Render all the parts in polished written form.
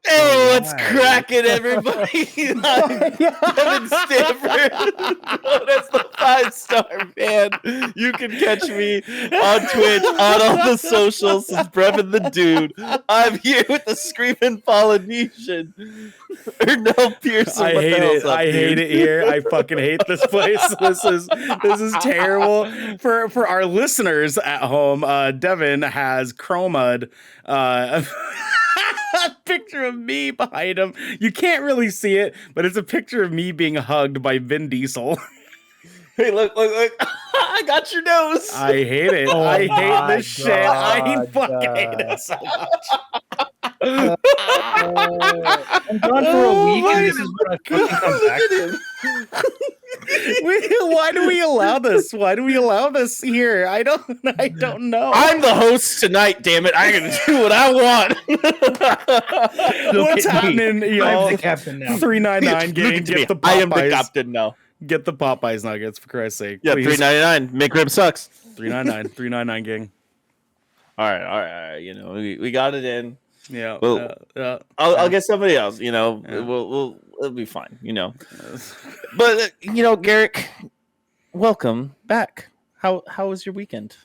Hey, what's cracking, everybody? I'm Devin Stanford, known as the 5-star man. You can catch me on Twitch, on all the socials. This is Brevin the Dude. I'm here with the Screaming Polynesian, Ernell Pearson. I hate it. I hate it here. I fucking hate this place. This is terrible. For our listeners at home, Devin has chroma'd a picture of me behind him. You can't really see it, but it's a picture of me being hugged by Vin Diesel. Hey, look. I got your nose. I hate it. Oh I hate my this shit. I fucking hate God. it so much. I'm gone for a week, and this is what I fucking come back to. Why do we allow this? Why do we allow this here? I don't know. I'm the host tonight, damn it. I can do what I want. What's happening, y'all? I'm the captain now. 399 gang, get the Popeyes. I am the captain now. Get the Popeyes nuggets, for Christ's sake. Yeah, please. $3.99. McRib sucks. 399 gang. All right. You know, we got it in. Yeah. Well, I'll get somebody else. You know, Yeah. it'll be fine. You know, but you know, Garrick, welcome back. How was your weekend?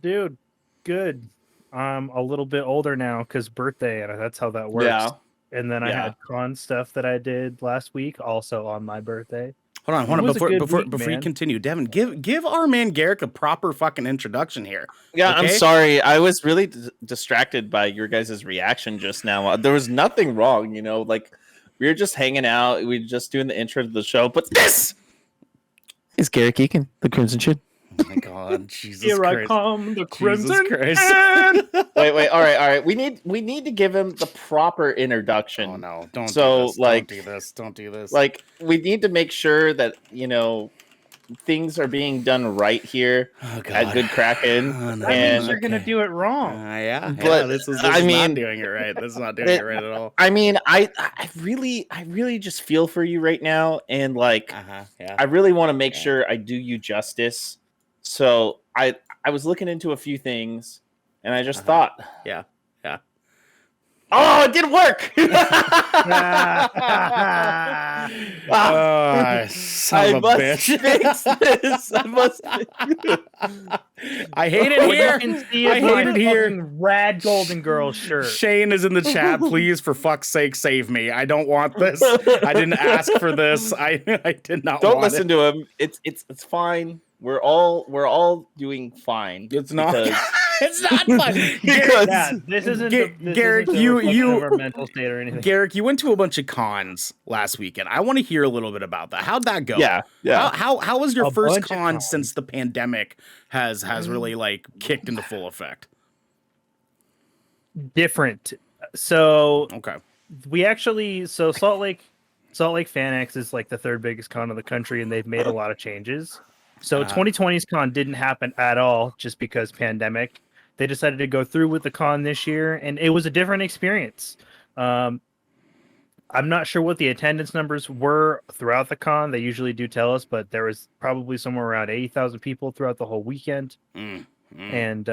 Dude, good. I'm a little bit older now because birthday, and that's how that works. Yeah. And then I Yeah. had con stuff that I did last week, also on my birthday. Hold on. It was a good Before week, you man. continue, Devin, give our man Garrick a proper fucking introduction here. Yeah, I'm Okay? sorry. I was really distracted by your guys' reaction just now. There was nothing wrong, you know. Like we were just hanging out. We were just doing the intro to the show. But this is Garrick Eakin, the Crimson Chin. Oh my God, Jesus Here I Christ. come, the Jesus crimson. Christ. Wait. All right. We need to give him the proper introduction. Oh no! Don't So, do this. like- Don't do this. Like we need to make sure that you know things are being done right here Oh God. at Good Kraken. Oh, no. That means And- you're gonna do it wrong. Yeah, But, this is I mean- not doing it right. This is not doing it right at all. I mean, I really just feel for you right now, and like Yeah. I really want to make Yeah. sure I do you justice. So I was looking into a few things, and I just thought, Yeah. oh, it didn't work. Oh, son I of a must bitch. fix this. I must. I hate it What here. you can see I is hate my it here. fucking rad golden girl shirt. Shane is in the chat. Please, for fuck's sake, save me. I don't want this. I didn't ask for this. I did not Don't want listen it. to him. It's fine. We're all doing fine. It's not. because- It's not fun. Because- Yeah, this isn't Garrick, isn't a you- reflection you- of our mental state or anything. Garrick, you went to a bunch of cons last weekend. I want to hear a little bit about that. How'd that go? yeah. How was your A first bunch of con cons. since the pandemic has really like kicked into full effect? Different. So Okay. we actually Salt Lake FanX is like the third biggest con in the country, and they've made a lot of changes. So 2020's con didn't happen at all just because pandemic. They decided to go through with the con this year, and it was a different experience. I'm not sure what the attendance numbers were throughout the con. They usually do tell us, but there was probably somewhere around 80,000 people throughout the whole weekend. And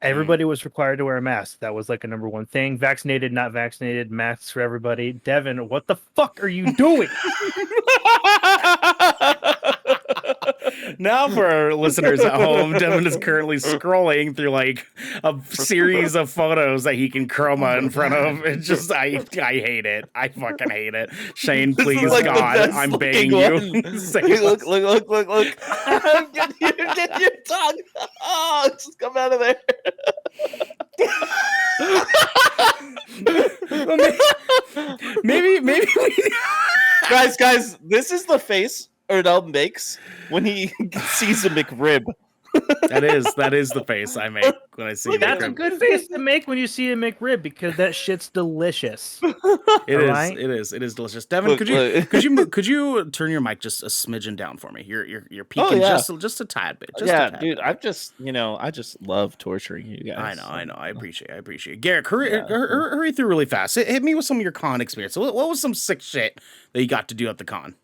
everybody was required to wear a mask. That was like a number one thing. Vaccinated, not vaccinated, masks for everybody. Devin, what the fuck are you doing? Now, for our listeners at home, Devin is currently scrolling through like a series of photos that he can chroma in front of. It's just, I hate it. I fucking hate it. Shane, This is please, like the God, best I'm looking begging you. one. Save Hey, look. us. Get your tongue. Oh, just come out of there. Maybe we. guys, this is the face Ernell makes when he sees a McRib. That is the face I make when I see That's a McRib. good face to make when you see a McRib because that shit's delicious. It is. Alright? It is delicious. Devin, Look, could you turn your mic just a smidgen down for me? You're peeking yeah. just a tad bit. Just Yeah, a tad dude, bit. I just love torturing you guys. I know. I appreciate. Garrick, hurry through really fast. Hit me with some of your con experience. What was some sick shit that you got to do at the con?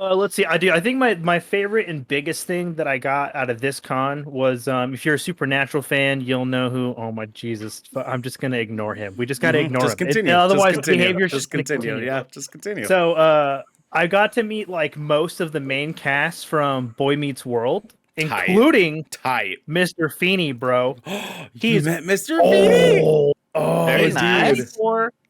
Let's see. I think my favorite and biggest thing that I got out of this con was if you're a Supernatural fan, you'll know who. Oh my Jesus! I'm just gonna ignore him. We just gotta ignore Just him. continue. Otherwise, just continue. behavior Just continue. Yeah, just continue. So I got to meet like most of the main cast from Boy Meets World, including Tight. Mr. Feeney, bro. You met Mr. Feeney? Oh, Very dude. nice.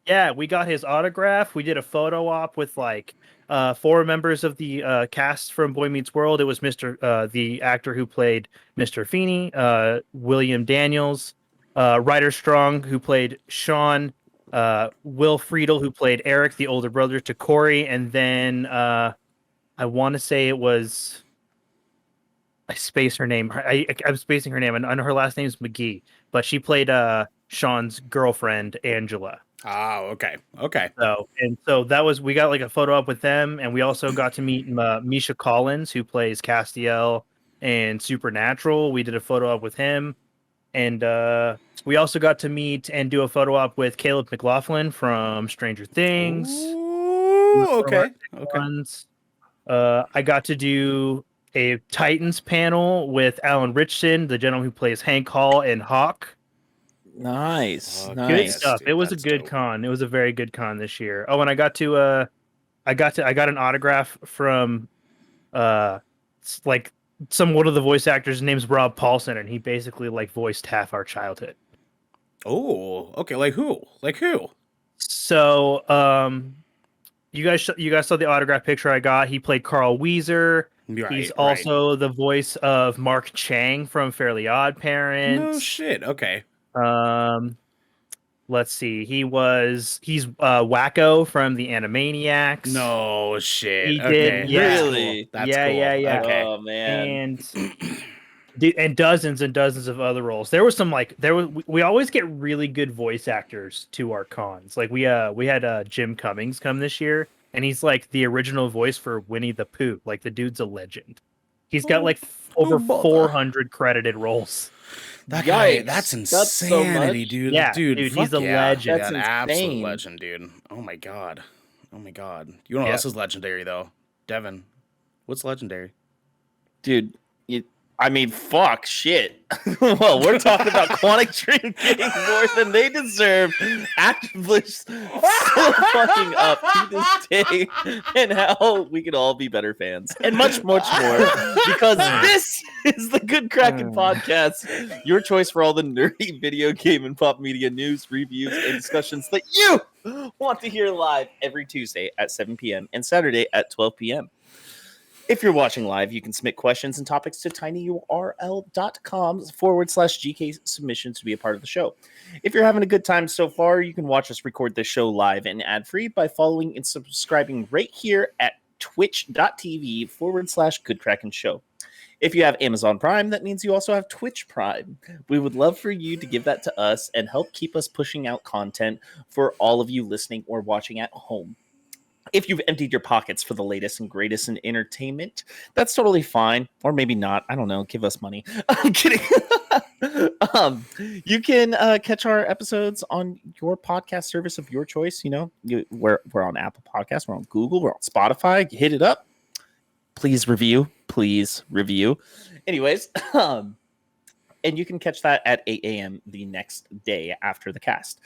Yeah, we got his autograph. We did a photo op with like 4 members of the cast from Boy Meets World. It was the actor who played Mr. Feeney, William Daniels, Ryder Strong, who played Sean, Will Friedle, who played Eric, the older brother to Corey, and then I want to say it was. I space her name. I'm spacing her name, and her last name is McGee, but she played Sean's girlfriend, Angela. Oh, okay. So that was, we got like a photo up with them, and we also got to meet Misha Collins, who plays Castiel and Supernatural. We did a photo up with him, and we also got to meet and do a photo op with Caleb McLaughlin from Stranger Things. Ooh, okay. I got to do a Titans panel with Alan Richson, the gentleman who plays Hank Hall and Hawk. Nice. Good Nice. stuff. Dude, It was a that's good dope. con. It was a very good con this year. Oh, and I got an autograph from like one of the voice actors. His name's Rob Paulson, and he basically like voiced half our childhood. Oh, okay. Like who? So, you guys saw the autograph picture I got. He played Carl Weezer. Right, He's right. also the voice of Mark Chang from Fairly Odd Parents. No shit. Okay. Let's see. He's Wacko from the Animaniacs. No shit. He okay. did, yeah. That's Really? cool. That's Yeah, cool. yeah. Okay. Oh man. And dozens and dozens of other roles. There was some we always get really good voice actors to our cons. Like we had Jim Cummings come this year, and he's like the original voice for Winnie the Pooh. Like the dude's a legend. He's got like over 400 credited roles. That guy, Yikes. that's That's so insanity, much. dude. Yeah, dude, dude, fuck he's a yeah. legend. Yeah, That's an absolute insane. legend, dude. Oh my god. You know what else is legendary though? Devin. What's legendary? Dude, fuck shit. Well, we're talking about Quantic Dream getting more than they deserve. Activision still fucking up to this day, and how we could all be better fans, and much, much more. Because this is the Good Kraken podcast, your choice for all the nerdy video game and pop media news, reviews, and discussions that you want to hear live every Tuesday at 7 p.m. and Saturday at 12 p.m. If you're watching live, you can submit questions and topics to tinyurl.com/GK submissions to be a part of the show. If you're having a good time so far, you can watch us record this show live and ad-free by following and subscribing right here at twitch.tv/GoodKrakenShow. If you have Amazon Prime, that means you also have Twitch Prime. We would love for you to give that to us and help keep us pushing out content for all of you listening or watching at home. If you've emptied your pockets for the latest and greatest in entertainment, that's totally fine. Or maybe not. I don't know. Give us money. I'm kidding. You can catch our episodes on your podcast service of your choice. You know, we're on Apple Podcasts. We're on Google. We're on Spotify. Hit it up. Please review. Anyways, and you can catch that at 8 a.m. the next day after the cast.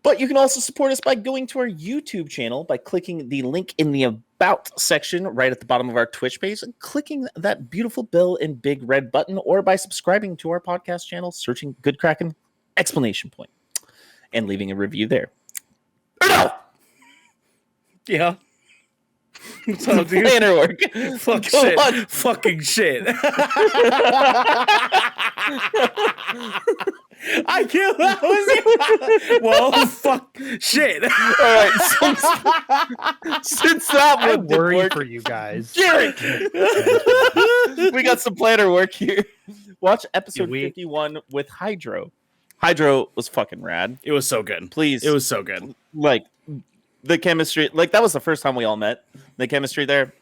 But you can also support us by going to our YouTube channel by clicking the link in the About section right at the bottom of our Twitch page and clicking that beautiful bell and big red button, or by subscribing to our podcast channel, searching Good Kraken ! And leaving a review there. Ernell! Yeah. So, dude, Planner work. fuck Go shit. on. Fucking shit. I killed that was well, fuck shit. All right, since that I one did worry work, for you guys. Garrick, we got some planner work here. Watch episode 51 with HiDro. HiDro was fucking rad. It was so good. Please, It was so good. like the chemistry. Like that was the first time we all met. The chemistry there,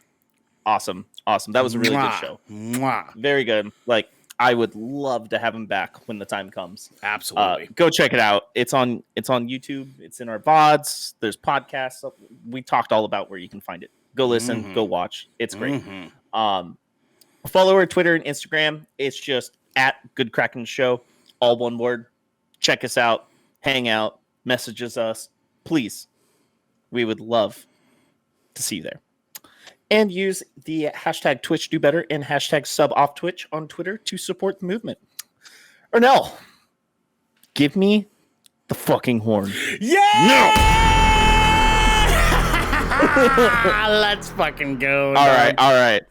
awesome. That was a really good show. Mwah. Very good. Like I would love to have him back when the time comes. Absolutely. Go check it out. It's on YouTube. It's in our VODs. There's podcasts. We talked all about where you can find it. Go listen, go watch. It's great. Follow our Twitter and Instagram. It's just at Good Kraken Show, all one word. Check us out, hang out, messages us, please. We would love to see you there. And use the hashtag Twitch Do Better and hashtag Sub Off Twitch on Twitter to support the movement. Ernell, give me the fucking horn. Yeah! No! Let's fucking go. All right.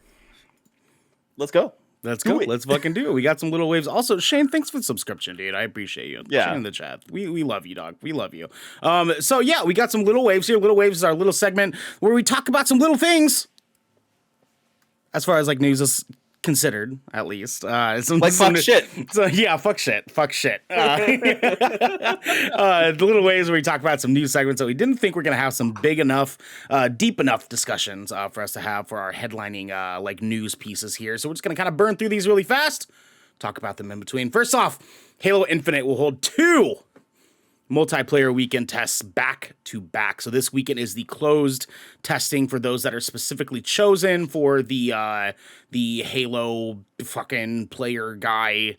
Let's go. Let's go. Let's fucking do it. We got some little waves. Also, Shane, thanks for the subscription, dude. I appreciate you. Yeah. Shane in the chat. We love you, dog. We love you. So yeah, we got some little waves here. Little waves is our little segment where we talk about some little things. As far as like news is considered, at least. Fuck shit. So yeah, fuck shit. The little ways where we talk about some news segments that we didn't think we're gonna have some big enough, deep enough discussions for us to have for our headlining like news pieces here. So we're just gonna kind of burn through these really fast. Talk about them in between. First off, Halo Infinite will hold 2 multiplayer weekend tests back to back. So this weekend is the closed testing for those that are specifically chosen for the Halo fucking player guy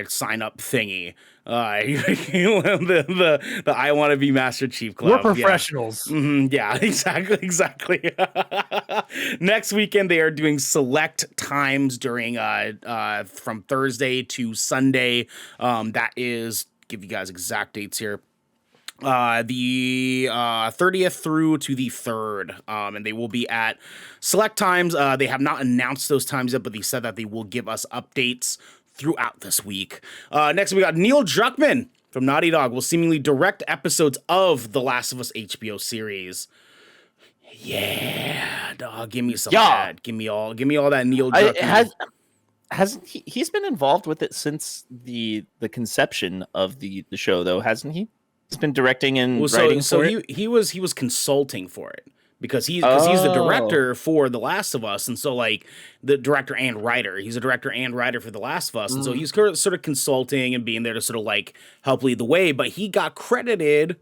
sign up thingy. The I want to be Master Chief Club. We're professionals. Yeah, exactly. Next weekend they are doing select times during from Thursday to Sunday. That is, give you guys exact dates here. The 30th through to the 3rd, and they will be at select times. They have not announced those times yet, but they said that they will give us updates throughout this week. Next, we got Neil Druckmann from Naughty Dog will seemingly direct episodes of The Last of Us HBO series. Yeah, dog, give me some of that. Give me all that Neil Druckmann. Hasn't he's been involved with it since the conception of the show, though, hasn't he? He's been directing and writing for it. He was consulting for it because he's the director for The Last of Us, and so like the director and writer. He's a director and writer for The Last of Us, and so he's sort of consulting and being there to sort of like help lead the way. But he got credited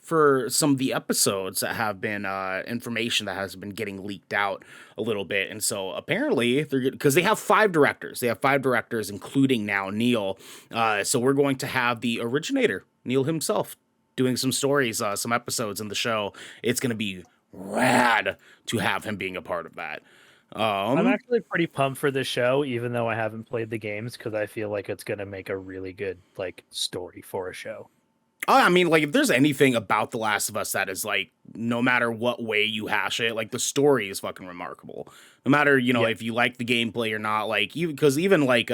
for some of the episodes that have been information that has been getting leaked out a little bit. And so apparently because they have 5 directors, including now Neil. So we're going to have the originator, Neil himself, doing some stories, some episodes in the show. It's going to be rad to have him being a part of that. I'm actually pretty pumped for this show, even though I haven't played the games, because I feel like it's going to make a really good like story for a show. I mean, like, if there's anything about The Last of Us that is, like, no matter what way you hash it, like, the story is fucking remarkable. No matter, if you like the gameplay or not, like, because even, like,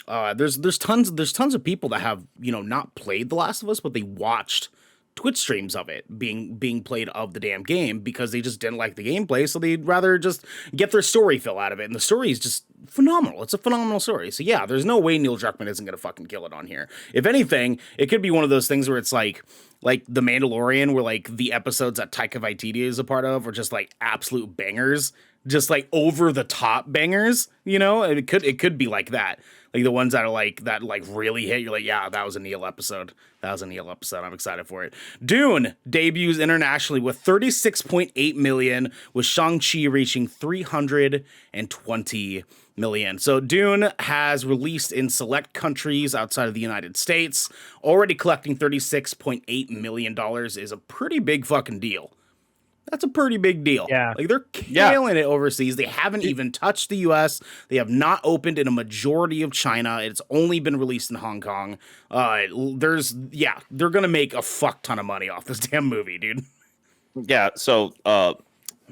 there's tons of people that have, not played The Last of Us, but they watched Twitch streams of it being played of the damn game because they just didn't like the gameplay, so they'd rather just get their story fill out of it, and the story is just phenomenal. It's a phenomenal story. So yeah, there's no way Neil Druckmann isn't gonna fucking kill it on here. If anything, it could be one of those things where it's like The Mandalorian, where like the episodes that Taika Waititi is a part of are just like absolute bangers, just like over the top bangers, and it could be like that. Like the ones that are like that like really hit, you're like, yeah, that was a Neil episode. I'm excited for it. Dune debuts internationally with 36.8 million, with Shang-Chi reaching 320 million. So Dune has released in select countries outside of the United States. Already collecting $36.8 million is a pretty big fucking deal. That's a pretty big deal. Yeah. Like they're killing it overseas. They haven't even touched the US. They have not opened in a majority of China. It's only been released in Hong Kong. They're going to make a fuck ton of money off this damn movie, dude. Yeah. So,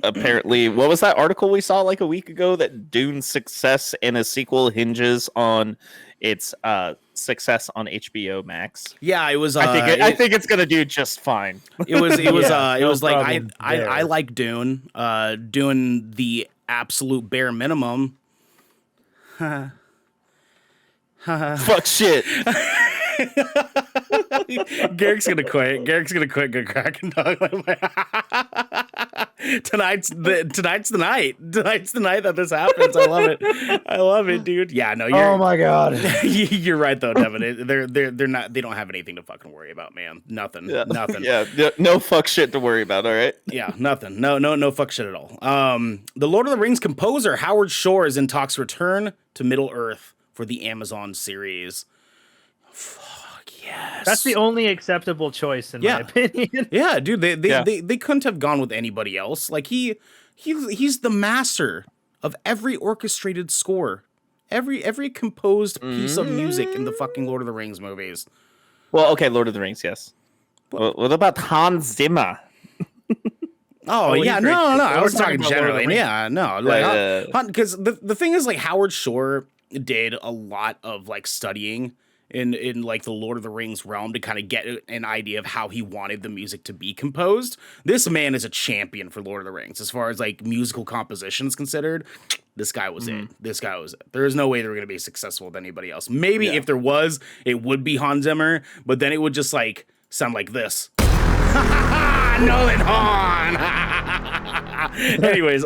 apparently, what was that article we saw like a week ago that Dune's success in a sequel hinges on its success on HBO Max? Yeah, it was. I think it's gonna do just fine. It was. It was. Yeah, It was no like problem I like Dune. Doing the absolute bare minimum. Fuck shit. Garrick's gonna quit. Good Kraken dog. Tonight's the night. Tonight's the night that this happens. I love it. I love it, dude. Yeah, no, Oh my god. you're right though, Devin. They're not. They don't have anything to fucking worry about, man. Nothing. Yeah. Nothing. Yeah, no fuck shit to worry about. All right. Yeah, nothing. No fuck shit at all. The Lord of the Rings composer Howard Shore is in talks to return to Middle Earth for the Amazon series. Fuck yes. That's the only acceptable choice in my opinion. Yeah, dude. They couldn't have gone with anybody else. Like he's the master of every orchestrated score, every composed piece of music in the fucking Lord of the Rings movies. Well, okay, Lord of the Rings, yes. What about Hans Zimmer? Oh yeah, no. I was talking generally. Yeah, no, like because the thing is, like, Howard Shore did a lot of like studying in like the Lord of the Rings realm to kind of get an idea of how he wanted the music to be composed. This man is a champion for Lord of the Rings as far as like musical composition is considered. This guy was it. This guy was it. There is no way they were going to be successful with anybody else. Maybe if there was, it would be Hans Zimmer, but then it would just like sound like this. Nolan Hahn. Anyways,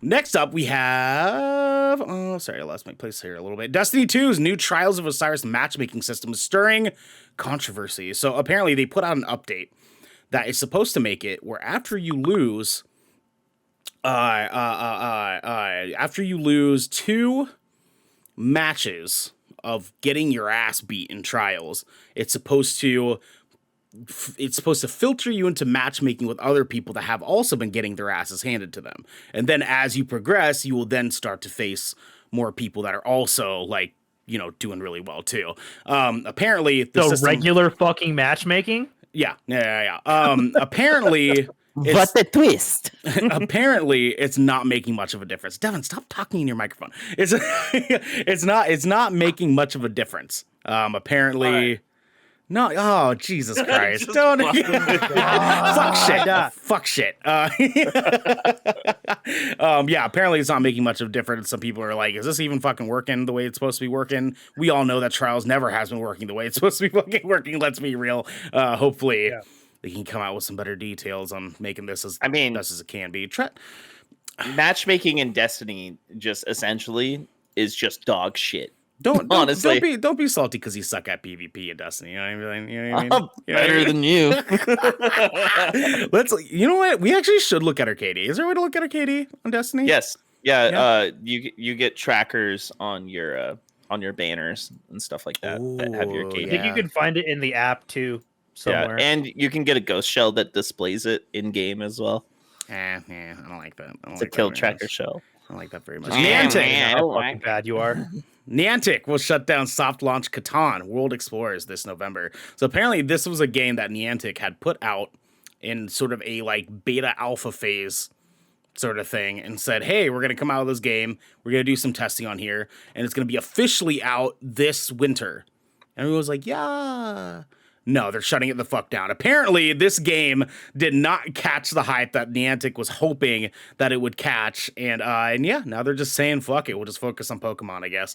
next up we have. Oh, sorry, I lost my place here a little bit. Destiny 2's new Trials of Osiris matchmaking system is stirring controversy. So apparently they put out an update that is supposed to make it where after you lose, after you lose 2 matches of getting your ass beat in Trials, it's supposed to filter you into matchmaking with other people that have also been getting their asses handed to them. And then as you progress, you will then start to face more people that are also like, you know, doing really well too. Apparently the system, regular fucking matchmaking? Yeah. Apparently What the twist? Apparently it's not making much of a difference. Devin, stop talking in your microphone. It's not making much of a difference. Apparently No, oh Jesus Christ! Don't fuck shit. Yeah, apparently it's not making much of a difference. Some people are like, "Is this even fucking working the way it's supposed to be working?" We all know that Trials never has been working the way it's supposed to be fucking working. Let's be real. Hopefully, they can come out with some better details on making this as best as it can be. Matchmaking in Destiny just essentially is just dog shit. Don't be salty because you suck at PvP in Destiny. You know what I mean? I'm better than you. You know what? We actually should look at our KD. Is there a way to look at our KD on Destiny? Yes. Yeah. You get trackers on your banners and stuff like that that have your KD. I think you can find it in the app too somewhere. Yeah, and you can get a ghost shell that displays it in game as well. I don't like that. It's a kill tracker shell. I don't like that very much. How fucking bad you are. Niantic will shut down soft launch Catan World Explorers this November. So apparently this was a game that Niantic had put out in sort of a like beta alpha phase sort of thing and said, hey, we're going to come out of this game. We're going to do some testing on here and it's going to be officially out this winter. And everyone was like, yeah. No, they're shutting it the fuck down. Apparently, this game did not catch the hype that Niantic was hoping that it would catch. And yeah, now they're just saying, fuck it. We'll just focus on Pokemon, I guess.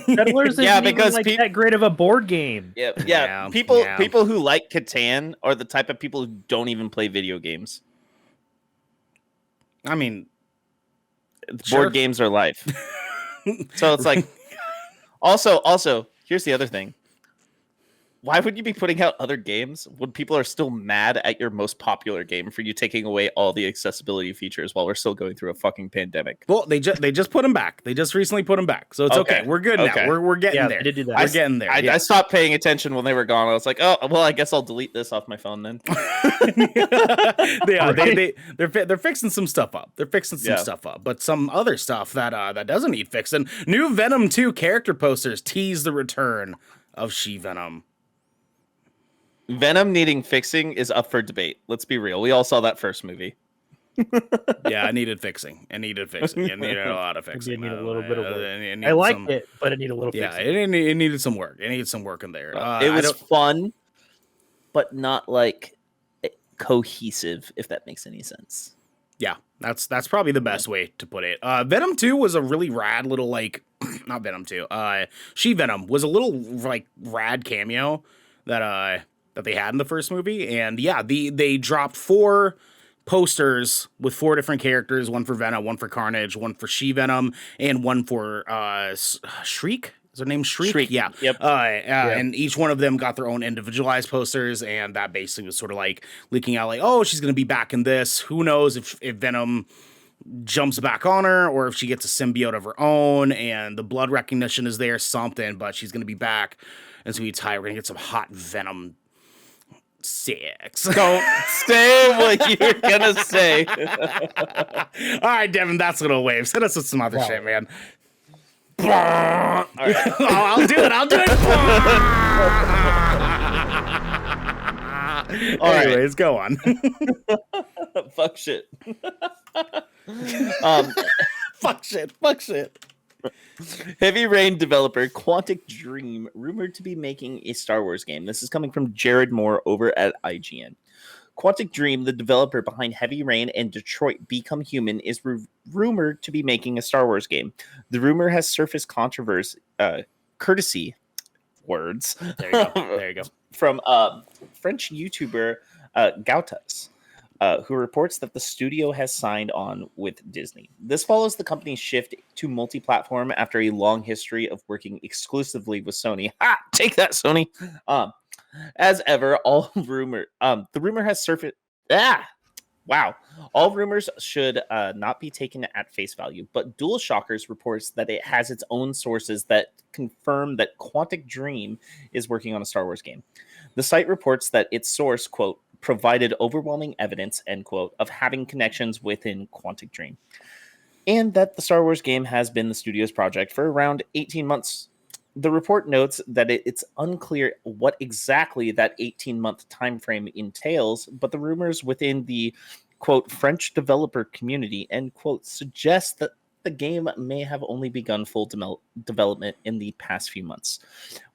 Settlers isn't because even that great of a board game. Yeah. People who like Catan are the type of people who don't even play video games. I mean, board games are life. So it's like, also, here's the other thing. Why would you be putting out other games when people are still mad at your most popular game for you taking away all the accessibility features while we're still going through a fucking pandemic? Well, they just put them back. They just recently put them back, so it's okay. We're good now. We're getting there. They did that. We're getting there. I stopped paying attention when they were gone. I was like, oh, well, I guess I'll delete this off my phone then. They're fixing some stuff up. But some other stuff that doesn't need fixing. New Venom 2 character posters tease the return of She-Venom. Venom needing fixing is up for debate. Let's be real. We all saw that first movie. Yeah, it needed fixing. It needed a lot of fixing. It needed a little bit of work. I liked it, but it needed a little fixing. Yeah, it needed some work. It needed some work in there. It was fun, but not like cohesive, if that makes any sense. Yeah, that's probably the best way to put it. Venom 2 was a really rad little, like, not Venom 2. She-Venom was a little, like, rad cameo that they had in the first movie. And yeah, they dropped 4 posters with 4 different characters, one for Venom, one for Carnage, one for She-Venom, and one for Shriek. Is her name Shriek? Shriek. Yeah. Yep. And each one of them got their own individualized posters, and that basically was sort of like leaking out like, oh, she's going to be back in this. Who knows if Venom jumps back on her or if she gets a symbiote of her own, and the blood recognition is there, something, but she's going to be back. And so we're going to get some hot Venom sex. Don't say what you're gonna say. All right, Devin, that's little waves. Hit us with some other shit, man. All right. Oh, I'll do it. All right. Anyways, go on. Fuck shit. Fuck shit. Heavy Rain developer Quantic Dream rumored to be making a Star Wars game. This is coming from Jared Moore over at IGN. Quantic Dream, the developer behind Heavy Rain and Detroit Become Human, is rumored to be making a Star Wars game. The rumor has surfaced courtesy words. There you go. From French YouTuber Gautas, who reports that the studio has signed on with Disney. This follows the company's shift to multi-platform after a long history of working exclusively with Sony. Ha! Take that, Sony. As ever, the rumor has surfaced. Wow. All rumors should not be taken at face value, but DualShockers reports that it has its own sources that confirm that Quantic Dream is working on a Star Wars game. The site reports that its source, quote, provided overwhelming evidence, end quote, of having connections within Quantic Dream, and that the Star Wars game has been the studio's project for around 18 months. The report notes that it's unclear what exactly that 18-month time frame entails, but the rumors within the, quote, French developer community, end quote, suggest that the game may have only begun full development in the past few months.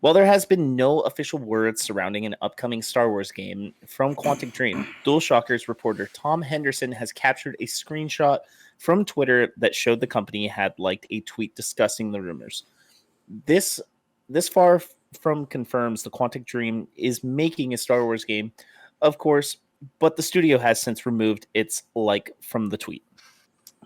While there has been no official word surrounding an upcoming Star Wars game from Quantic Dream, DualShockers reporter Tom Henderson has captured a screenshot from Twitter that showed the company had liked a tweet discussing the rumors. This far from confirms the Quantic Dream is making a Star Wars game, of course, but the studio has since removed its like from the tweet.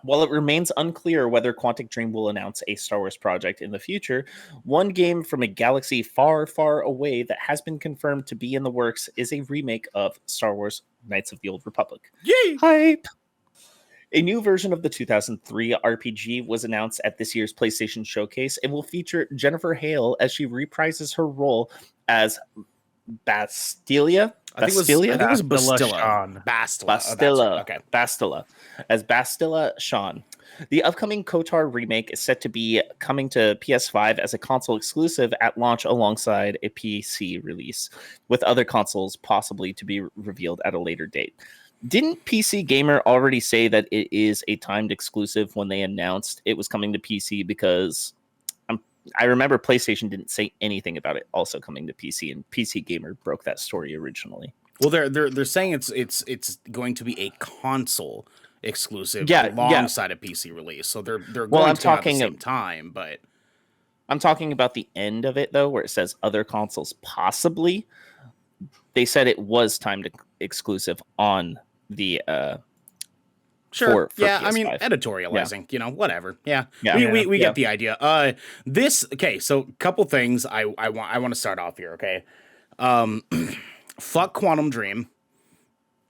While it remains unclear whether Quantic Dream will announce a Star Wars project in the future, one game from a galaxy far, far away that has been confirmed to be in the works is a remake of Star Wars Knights of the Old Republic. Yay! Hype! A new version of the 2003 RPG was announced at this year's PlayStation Showcase and will feature Jennifer Hale as she reprises her role as Bastilla. I think it was Bastilla. Bastilla. Okay. Bastilla. As Bastilla Sean. The upcoming KOTOR remake is set to be coming to PS5 as a console exclusive at launch alongside a PC release, with other consoles possibly to be revealed at a later date. Didn't PC Gamer already say that it is a timed exclusive when they announced it was coming to PC? Because I remember PlayStation didn't say anything about it also coming to PC, and PC Gamer broke that story originally. Well, they're saying it's going to be a console exclusive alongside a PC release. So they're going to at the same time, but I'm talking about the end of it though, where it says other consoles possibly. They said it was timed exclusive on the sure. For yeah, PS5. I mean, editorializing, whatever. Yeah. We get the idea. So a couple things I want to start off here, okay? Fuck Quantum Dream.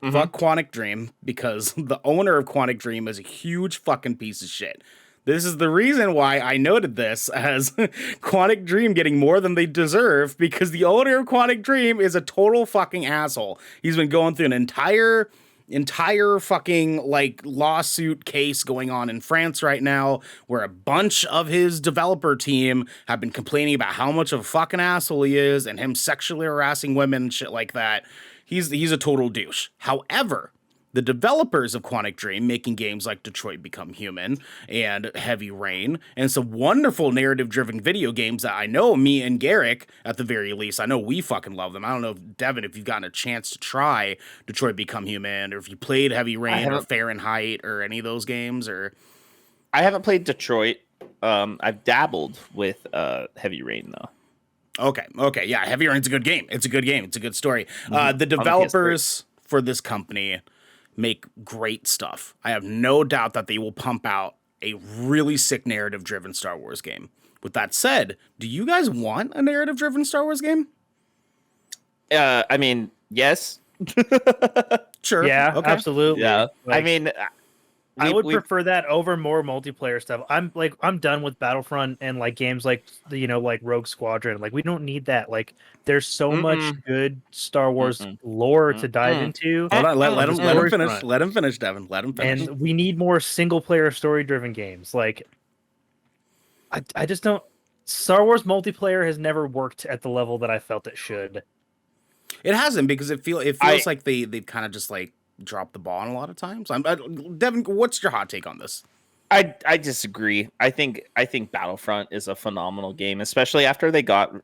Mm-hmm. Fuck Quantic Dream, because the owner of Quantic Dream is a huge fucking piece of shit. This is the reason why I noted this as Quantic Dream getting more than they deserve, because the owner of Quantic Dream is a total fucking asshole. He's been going through an entire fucking like lawsuit case going on in France right now, where a bunch of his developer team have been complaining about how much of a fucking asshole he is and him sexually harassing women and shit like that. He's a total douche. However, the developers of Quantic Dream, making games like Detroit Become Human and Heavy Rain, and some wonderful narrative-driven video games that I know me and Garrick, at the very least, I know we fucking love them. I don't know, Devin, if you've gotten a chance to try Detroit Become Human, or if you played Heavy Rain or Fahrenheit or any of those games, or... I haven't played Detroit. I've dabbled with Heavy Rain, though. Okay, yeah, Heavy Rain's a good game. It's a good game. It's a good story. The developers for this company make great stuff. I have no doubt that they will pump out a really sick narrative-driven Star Wars game. With that said, do you guys want a narrative-driven Star Wars game? I mean, yes. Sure. Yeah, Okay. absolutely. Yeah. Like, I mean, I would prefer that over more multiplayer stuff. I'm done with Battlefront and like games like like Rogue Squadron. Like we don't need that. Like there's so much good Star Wars lore to dive into. Hold on, let him finish. Front. Let him finish, Devin. Let him finish. And we need more single player story driven games. Like I just don't. Star Wars multiplayer has never worked at the level that I felt it should. It hasn't, because it feels like they've kind of just like dropped the ball on a lot of times. Devin, what's your hot take on this? I disagree. I think Battlefront is a phenomenal game, especially after they got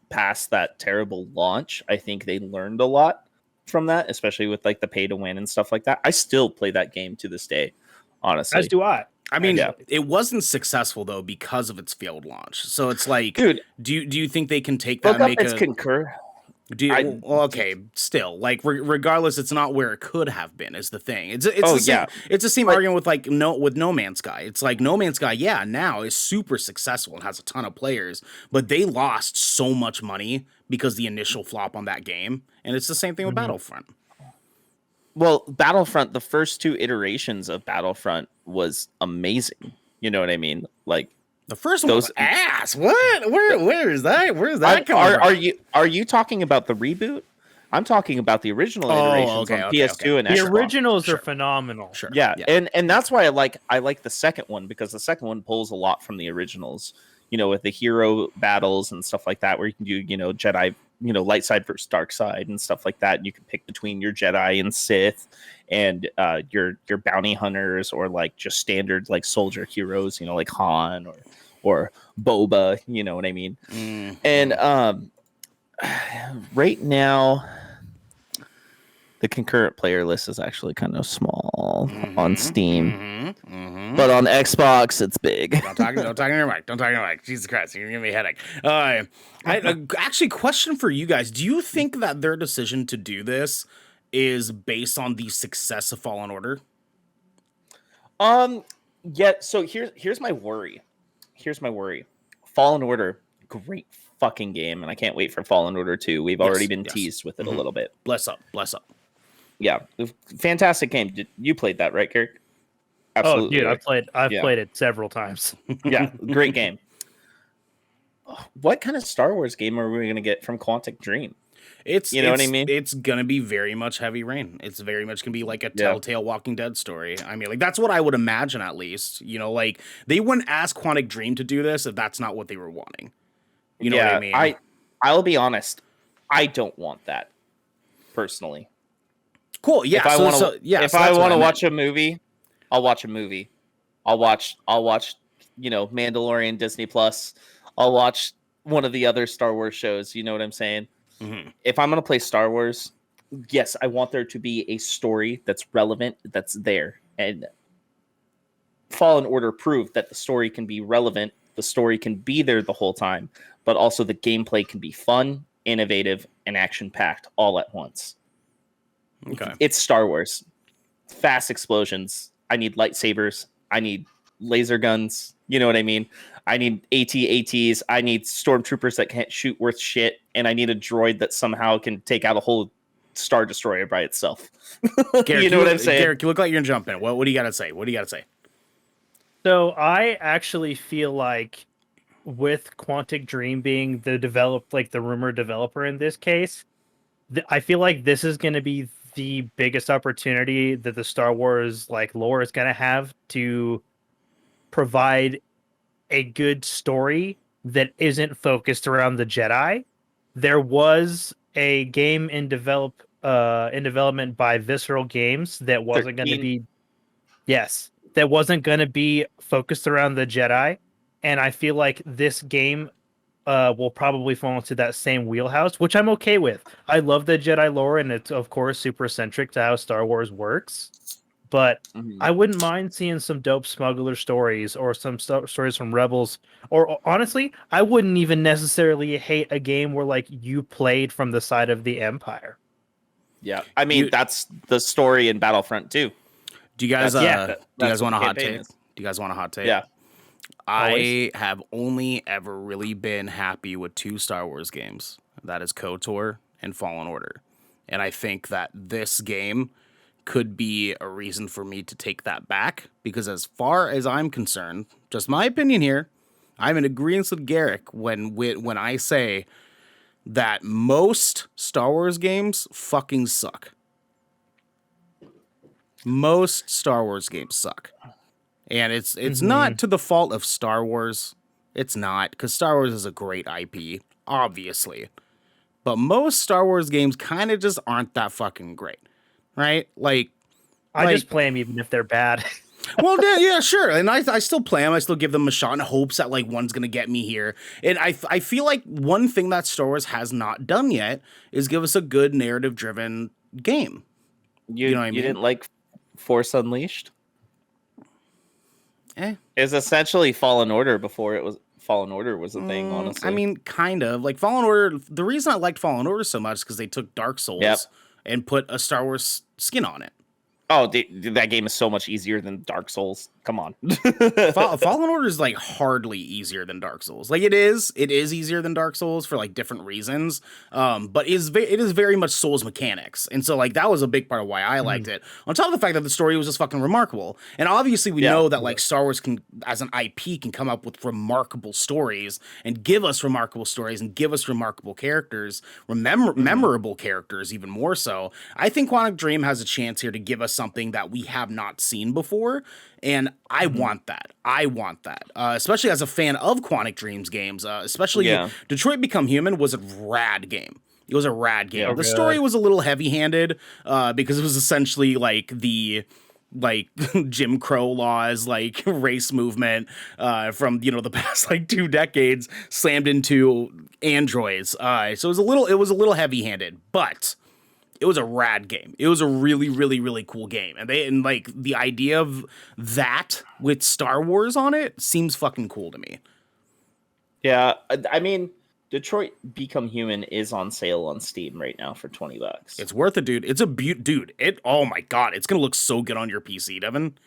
past that terrible launch. I think they learned a lot from that, especially with like the pay to win and stuff like that. I still play that game to this day, honestly. As do I. I mean, it wasn't successful though because of its failed launch. So it's like, dude, do you think they can take that? Look up its concur. Okay, still, like regardless, it's not where it could have been. Is the thing? It's the same argument with like with No Man's Sky. It's like No Man's Sky, now is super successful and has a ton of players, but they lost so much money because the initial flop on that game, and it's the same thing with Battlefront. Well, Battlefront, the first two iterations of Battlefront was amazing. You know what I mean? Like the first one was ass. What? Where is that? Where's that coming from? Are you talking about the reboot? I'm talking about the original iterations on PS2 and Xbox. The originals are phenomenal. Sure. Yeah. And that's why I like the second one, because the second one pulls a lot from the originals. You know, with the hero battles and stuff like that, where you can do Jedi, light side versus dark side and stuff like that. And you can pick between your Jedi and Sith, and your bounty hunters, or like just standard like soldier heroes, like Han or Boba, you know what I mean? Mm-hmm. And right now the concurrent player list is actually kind of small on Steam. But on Xbox it's big. Don't talk to your mic. Don't talk to your mic. Jesus Christ, you're gonna give me a headache. Actually, question for you guys. Do you think that their decision to do this is based on the success of Fallen Order? Yeah, so here's my worry. Fallen Order, great fucking game, and I can't wait for Fallen Order 2. We've already been teased with it a little bit. Bless up. Yeah, fantastic game. You played that, right, Garrick? Absolutely. Oh, dude, I've played it several times. Yeah, great game. What kind of Star Wars game are we going to get from Quantic Dream? What I mean? It's going to be very much Heavy Rain. It's very much going to be like a Telltale Walking Dead story. I mean, like, that's what I would imagine, at least. Like, they wouldn't ask Quantic Dream to do this if that's not what they were wanting. You know what I mean? I'll be honest. I don't want that, personally. Cool, yeah. If I want to watch a movie, I'll watch a movie. I'll watch Mandalorian, Disney Plus. I'll watch one of the other Star Wars shows. You know what I'm saying? Mm-hmm. If I'm going to play Star Wars, yes, I want there to be a story that's relevant, that's there. And Fallen Order proved that the story can be relevant, the story can be there the whole time, but also the gameplay can be fun, innovative, and action-packed all at once. Okay. It's Star Wars. Fast explosions. I need lightsabers. I need laser guns. You know what I mean? I need AT-ATs. I need stormtroopers that can't shoot worth shit. And I need a droid that somehow can take out a whole Star Destroyer by itself. Garrick, you know what I'm saying? Garrick, you look like you're jumping. What do you got to say? So I actually feel like with Quantic Dream being the rumored developer in this case, I feel like this is going to be the biggest opportunity that the Star Wars lore is going to have to provide a good story that isn't focused around the Jedi. There was a game in development by Visceral Games that wasn't going to be that wasn't going to be focused around the Jedi, and I feel like this game will probably fall into that same wheelhouse, which I'm okay with. I love the Jedi lore, and it's of course super centric to how Star Wars works. But I wouldn't mind seeing some dope smuggler stories or some stories from Rebels. Or honestly, I wouldn't even necessarily hate a game where you played from the side of the Empire. Yeah, I mean that's the story in Battlefront 2. Do you guys? That's- do you guys that's what want a the hot campaign take? is. Do you guys want a hot take? Yeah. I have only ever really been happy with 2 Star Wars games. That is KOTOR and Fallen Order. And I think that this game could be a reason for me to take that back, because as far as I'm concerned, just my opinion here, I'm in agreement with Garrick when I say that most Star Wars games fucking suck. Most Star Wars games suck. And it's not to the fault of Star Wars. It's not, because Star Wars is a great IP, obviously. But most Star Wars games kind of just aren't that fucking great, right? I just play them even if they're bad. Well, yeah, sure. And I still play them. I still give them a shot in hopes that one's going to get me here. And I feel like one thing that Star Wars has not done yet is give us a good narrative-driven game. You know what I mean? You didn't like Force Unleashed? It's essentially Fallen Order before it was Fallen Order was a thing, honestly. I mean, kind of. Fallen Order, the reason I liked Fallen Order so much is because they took Dark Souls and put a Star Wars skin on it. Oh, that game is so much easier than Dark Souls. Come on. Fallen Order is hardly easier than Dark Souls. It is easier than Dark Souls for different reasons. But it is very much Souls mechanics. And so that was a big part of why I liked it. On top of the fact that the story was just fucking remarkable. And obviously we know that Star Wars can, as an IP, can come up with remarkable stories and give us remarkable stories and give us remarkable characters, memorable characters even more so. I think Quantic Dream has a chance here to give us something that we have not seen before. And I want that. Especially as a fan of Quantic Dream's games. Especially Detroit Become Human was a rad game. It was a rad game. Yeah, the story was a little heavy-handed because it was essentially the Jim Crow laws, race movement from the past 2 decades slammed into androids. So it was a little heavy-handed, but it was a rad game. It was a really, really, really cool game. And the idea of that with Star Wars on it seems fucking cool to me. Yeah, I mean, Detroit Become Human is on sale on Steam right now for $20. It's worth it, dude. It's a dude. Oh my god, it's gonna look so good on your PC, Devin.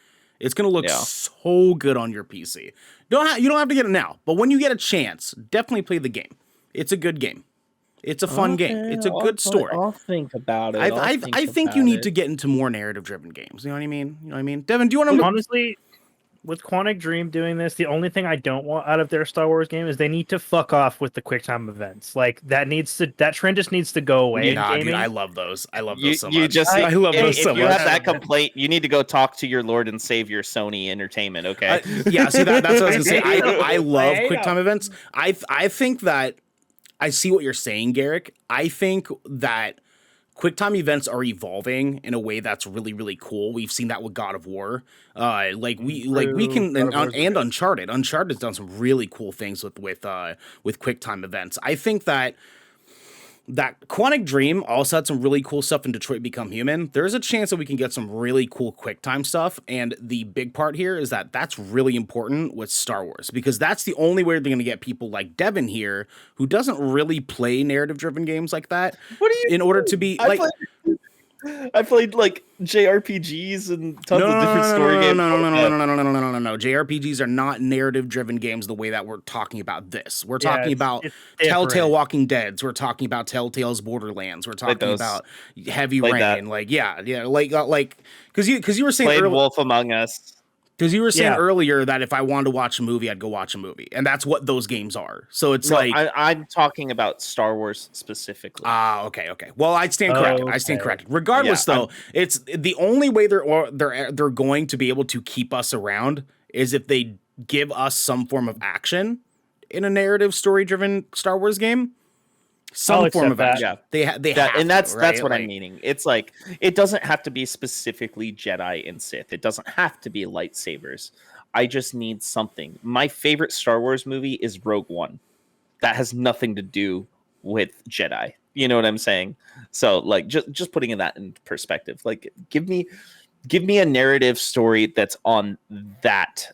It's gonna look so good on your PC. You don't have to get it now, but when you get a chance, definitely play the game. It's a good game. It's a fun game. It's a good story. I'll think about it. I think you need to get into more narrative-driven games. You know what I mean? Devin, do you want to... Honestly, with Quantic Dream doing this, the only thing I don't want out of their Star Wars game is they need to fuck off with the QuickTime events. That trend just needs to go away. Nah, dude, I love those. I love those so much. I love those so much. If you have that complaint, you need to go talk to your Lord and Savior Sony Entertainment, okay? Yeah, see, that's what I was going to say. I love QuickTime events. I think that... I see what you're saying, Garrick. I think that QuickTime events are evolving in a way that's really, really cool. We've seen that with God of War. We can and Uncharted. Uncharted's done some really cool things with QuickTime events. I think that Quantic Dream also had some really cool stuff in Detroit Become Human. There's a chance that we can get some really cool QuickTime stuff, and the big part here is that that's really important with Star Wars, because that's the only way they're going to get people like Devin here, who doesn't really play narrative-driven games like that, in order to be I played JRPGs and tons of different story games. No. JRPGs are not narrative-driven games the way that we're talking about this. We're talking about Telltale Walking Deads. We're talking about Telltale's Borderlands. We're talking about Heavy Rain. Because you were saying earlier, Wolf Among Us. Because you were saying earlier that if I wanted to watch a movie, I'd go watch a movie. And that's what those games are. So it's I'm talking about Star Wars specifically. Okay. Well, I stand corrected. I stand corrected. Regardless, though, it's the only way they're going to be able to keep us around is if they give us some form of action in a narrative, story-driven Star Wars game. Some form of action. Yeah. They have and that's what I'm meaning. It's it doesn't have to be specifically Jedi and Sith. It doesn't have to be lightsabers. I just need something. My favorite Star Wars movie is Rogue One. That has nothing to do with Jedi. You know what I'm saying? So just putting that in perspective. Give me a narrative story that's on that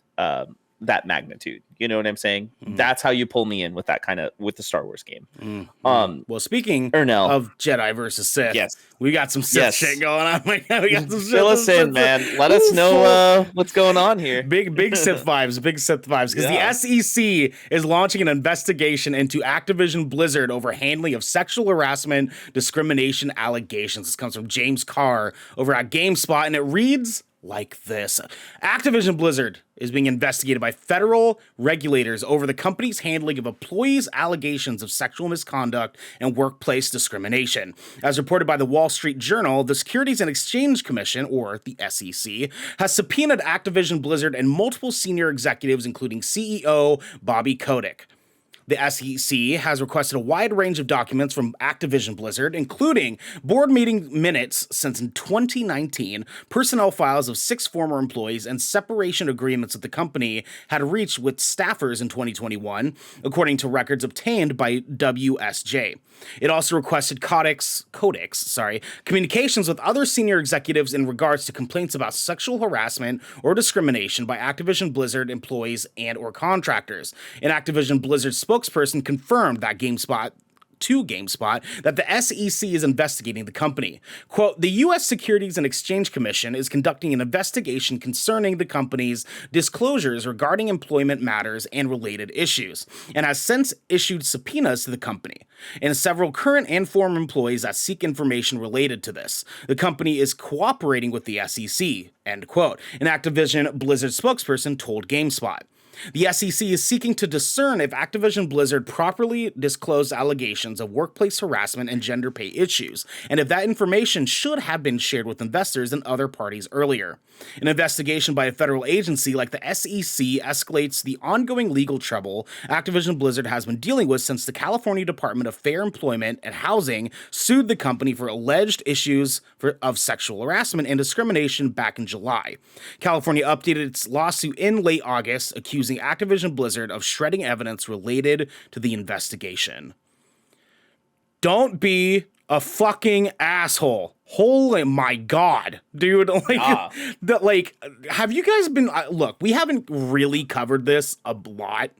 that magnitude. You know what I'm saying? That's how you pull me in with that with the Star Wars game. Well, speaking Ernell, of Jedi versus Sith, yes, we got some Sith shit going on. We got some fill us in, man. Let us know what's going on here. Big Sith vibes, because the SEC is launching an investigation into Activision Blizzard over handling of sexual harassment, discrimination allegations. This comes from James Carr over at GameSpot, and it reads like this. Activision Blizzard is being investigated by federal regulators over the company's handling of employees' allegations of sexual misconduct and workplace discrimination. As reported by the Wall Street Journal, the Securities and Exchange Commission, or the SEC, has subpoenaed Activision Blizzard and multiple senior executives, including CEO Bobby Kotick. The SEC has requested a wide range of documents from Activision Blizzard, including board meeting minutes since 2019, personnel files of 6 former employees, and separation agreements that the company had reached with staffers in 2021, according to records obtained by WSJ. It also requested Kotick's communications with other senior executives in regards to complaints about sexual harassment or discrimination by Activision Blizzard employees and or contractors. An Activision Blizzard spokesperson confirmed that GameSpot that the SEC is investigating the company. Quote, the U.S. Securities and Exchange Commission is conducting an investigation concerning the company's disclosures regarding employment matters and related issues, and has since issued subpoenas to the company and several current and former employees that seek information related to this. The company is cooperating with the SEC, end quote, an Activision Blizzard spokesperson told GameSpot. The SEC is seeking to discern if Activision Blizzard properly disclosed allegations of workplace harassment and gender pay issues, and if that information should have been shared with investors and other parties earlier. An investigation by a federal agency like the SEC escalates the ongoing legal trouble Activision Blizzard has been dealing with since the California Department of Fair Employment and Housing sued the company for alleged issues of sexual harassment and discrimination back in July. California updated its lawsuit in late August, accusing Activision Blizzard of shredding evidence related to the investigation. Don't be a fucking asshole. Holy my god, dude. Have you guys been look, we haven't really covered this a lot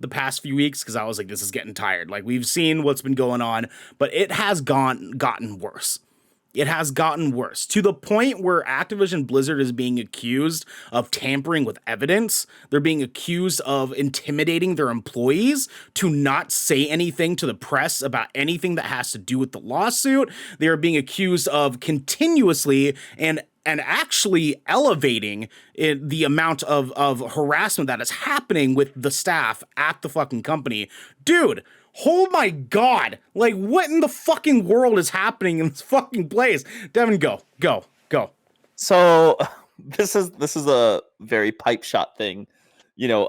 the past few weeks because I was like, this is getting tired. Like, we've seen what's been going on, but it has gotten worse. It has gotten worse to the point where Activision Blizzard is being accused of tampering with evidence. They're being accused of intimidating their employees to not say anything to the press about anything that has to do with the lawsuit. They are being accused of continuously and actually elevating the amount of harassment that is happening with the staff at the fucking company. Dude, oh my god. Like, what in the fucking world is happening in this fucking place? Devin, go. So this is a very pipe shot thing. You know,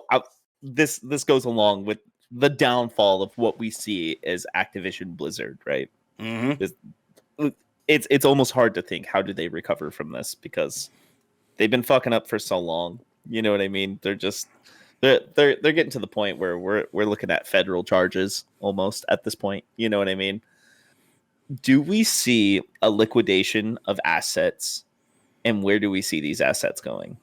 this goes along with the downfall of what we see as Activision Blizzard, right? Mm-hmm. It's almost hard to think, how did they recover from this? Because they've been fucking up for so long. You know what I mean? They're getting to the point where we're looking at federal charges almost at this point. You know what I mean? Do we see a liquidation of assets, and where do we see these assets going?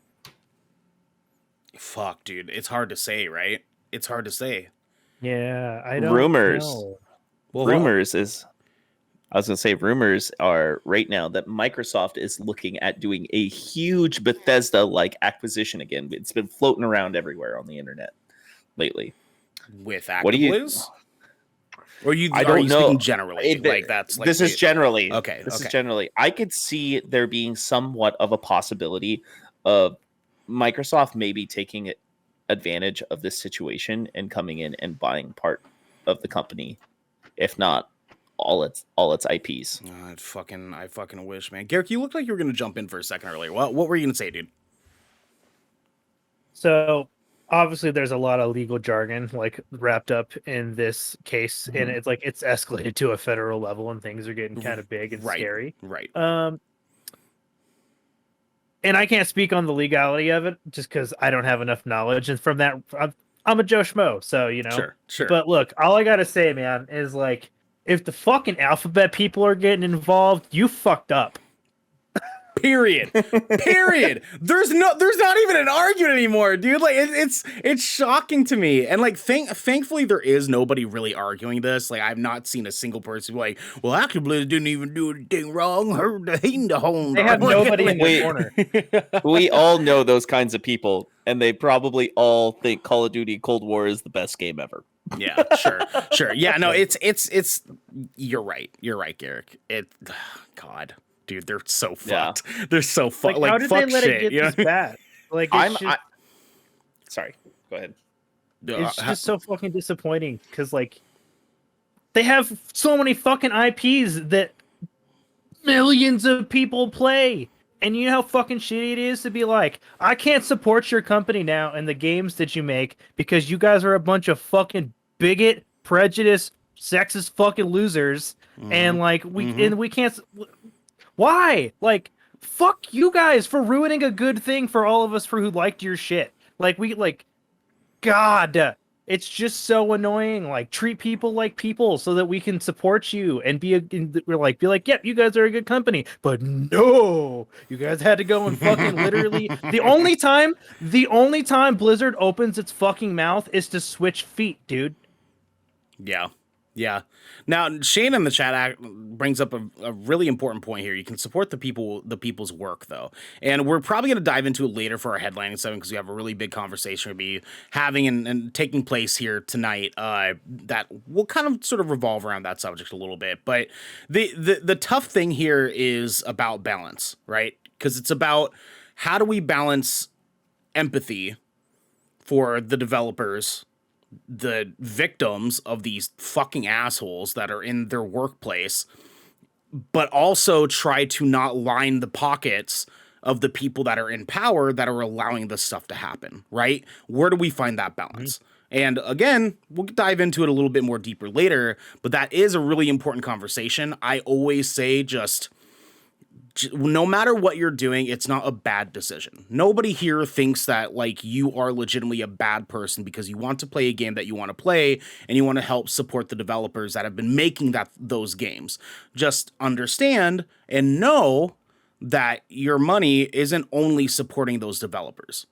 Fuck, dude. It's hard to say, right? It's hard to say. Yeah, I don't know. Rumors are right now that Microsoft is looking at doing a huge Bethesda-like acquisition again. It's been floating around everywhere on the internet lately. With Activision? Or you speaking generally? This is generally. Okay. This is generally. I could see there being somewhat of a possibility of Microsoft maybe taking advantage of this situation and coming in and buying part of the company, if not all its IPs. I fucking wish, man. Garrick, you looked like you were going to jump in for a second earlier. What were you going to say, dude? So obviously there's a lot of legal jargon like wrapped up in this case, and it's like it's escalated to a federal level and things are getting kind of big and scary. Right. And I can't speak on the legality of it just because I don't have enough knowledge. And from that, I'm a Joe Schmo, so you know. Sure. But look, all I gotta say, man, is like, if the fucking Alphabet people are getting involved, you fucked up. Period. Period. There's not even an argument anymore, dude. Like it's shocking to me. And like thankfully there is nobody really arguing this. Like I've not seen a single person be like, well, Activision didn't even do anything wrong. They have nobody in the corner. We all know those kinds of people, and they probably all think Call of Duty Cold War is the best game ever. Yeah, sure. Yeah, no, it's you're right. You're right, Garrick. God. Dude, they're so fucked. Yeah. They're so fucked. Like, how did fuck they let shit, it get this bad? Like, sorry. Go ahead. It's just so fucking disappointing because, like, they have so many fucking IPs that millions of people play. And you know how fucking shitty it is to be like, I can't support your company now and the games that you make because you guys are a bunch of fucking bigot, prejudice, sexist fucking losers. And, like, we can't... Why? Like, fuck you guys for ruining a good thing for all of us for who liked your shit. God, it's just so annoying. Like, treat people like people so that we can support you and we're like, yep, you guys are a good company. But no, you guys had to go and fucking literally. The only time Blizzard opens its fucking mouth is to switch feet, dude. Yeah. Now, Shane in the chat brings up a really important point here. You can support the people's work, though. And we're probably going to dive into it later for our headlining segment because we have a really big conversation we'll be having and taking place here tonight that will kind of sort of revolve around that subject a little bit. But the tough thing here is about balance, right? Because it's about how do we balance empathy for the developers, the victims of these fucking assholes that are in their workplace, but also try to not line the pockets of the people that are in power that are allowing this stuff to happen, right? Where do we find that balance? And again, we'll dive into it a little bit more deeper later, but that is a really important conversation. I always say just no matter what you're doing, it's not a bad decision. Nobody here thinks that like you are legitimately a bad person because you want to play a game that you want to play and you want to help support the developers that have been making those games. Just understand and know that your money isn't only supporting those developers.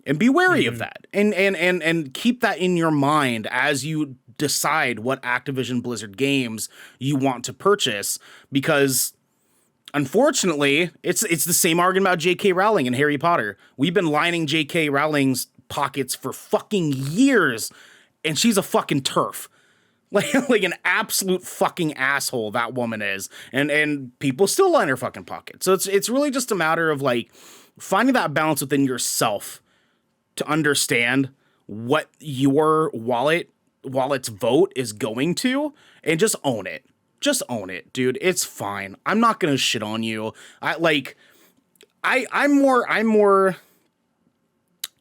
And be wary of that. And keep that in your mind as you decide what Activision Blizzard games you want to purchase, because unfortunately, it's the same argument about J.K. Rowling and Harry Potter. We've been lining J.K. Rowling's pockets for fucking years, and she's a fucking turf. Like an absolute fucking asshole that woman is. And people still line her fucking pockets. So it's really just a matter of like finding that balance within yourself to understand what your wallet's vote is going to, and just own it. Just own it, dude. It's fine. I'm not gonna shit on you. I'm more,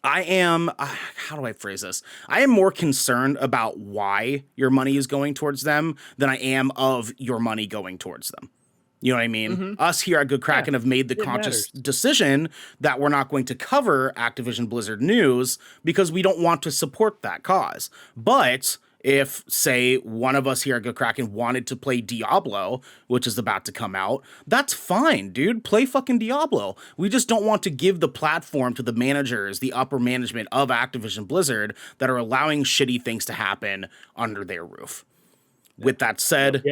how do I phrase this? I am more concerned about why your money is going towards them than I am of your money going towards them. You know what I mean? Us here at Good Kraken have made the conscious decision that we're not going to cover Activision Blizzard news because we don't want to support that cause. But if, say, one of us here at Good Kraken wanted to play Diablo, which is about to come out, that's fine, dude. Play fucking Diablo. We just don't want to give the platform to the managers, the upper management of Activision Blizzard that are allowing shitty things to happen under their roof. With that said,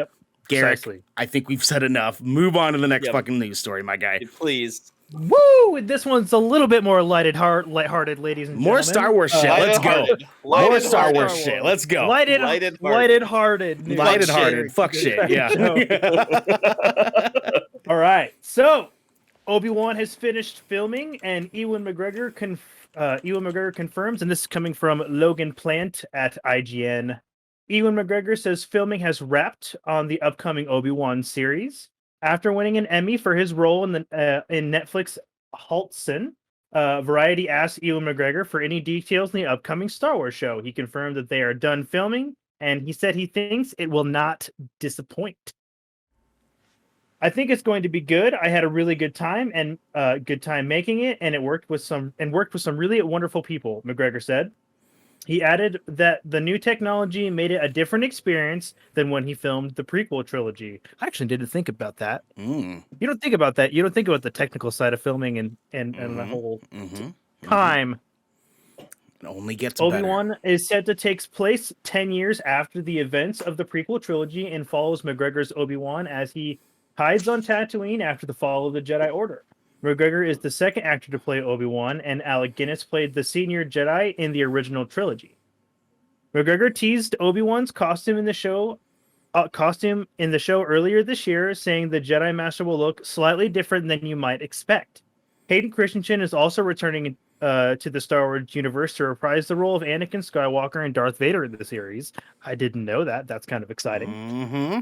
Garrick, precisely. I think we've said enough. Move on to the next fucking news story, my guy. Please. Woo! This one's a little bit more lighthearted, ladies and gentlemen. More Star Wars shit. Let's go. More Star Wars shit. Let's go. Lighthearted. Lighthearted. Fuck shit. Yeah. All right. So, Obi-Wan has finished filming, and Ewan McGregor confirms, and this is coming from Logan Plant at IGN. Ewan McGregor says filming has wrapped on the upcoming Obi-Wan series. After winning an Emmy for his role in Netflix Halton, Variety asked Ewan McGregor for any details in the upcoming Star Wars show. He confirmed that they are done filming, and he said he thinks it will not disappoint. I think it's going to be good. I had a really good time making it, and it worked with some really wonderful people, McGregor said. He added that the new technology made it a different experience than when he filmed the prequel trilogy. I actually didn't think about that. Mm. You don't think about that. You don't think about the technical side of filming and the whole time. It only gets Obi-Wan better. is said to take place 10 years after the events of the prequel trilogy and follows McGregor's Obi-Wan as he hides on Tatooine after the fall of the Jedi Order. McGregor is the second actor to play Obi-Wan, and Alec Guinness played the senior Jedi in the original trilogy. McGregor teased Obi-Wan's costume in the show earlier this year, saying the Jedi Master will look slightly different than you might expect. Hayden Christensen is also returning to the Star Wars universe to reprise the role of Anakin Skywalker and Darth Vader in the series. I didn't know that. That's kind of exciting. Mm-hmm.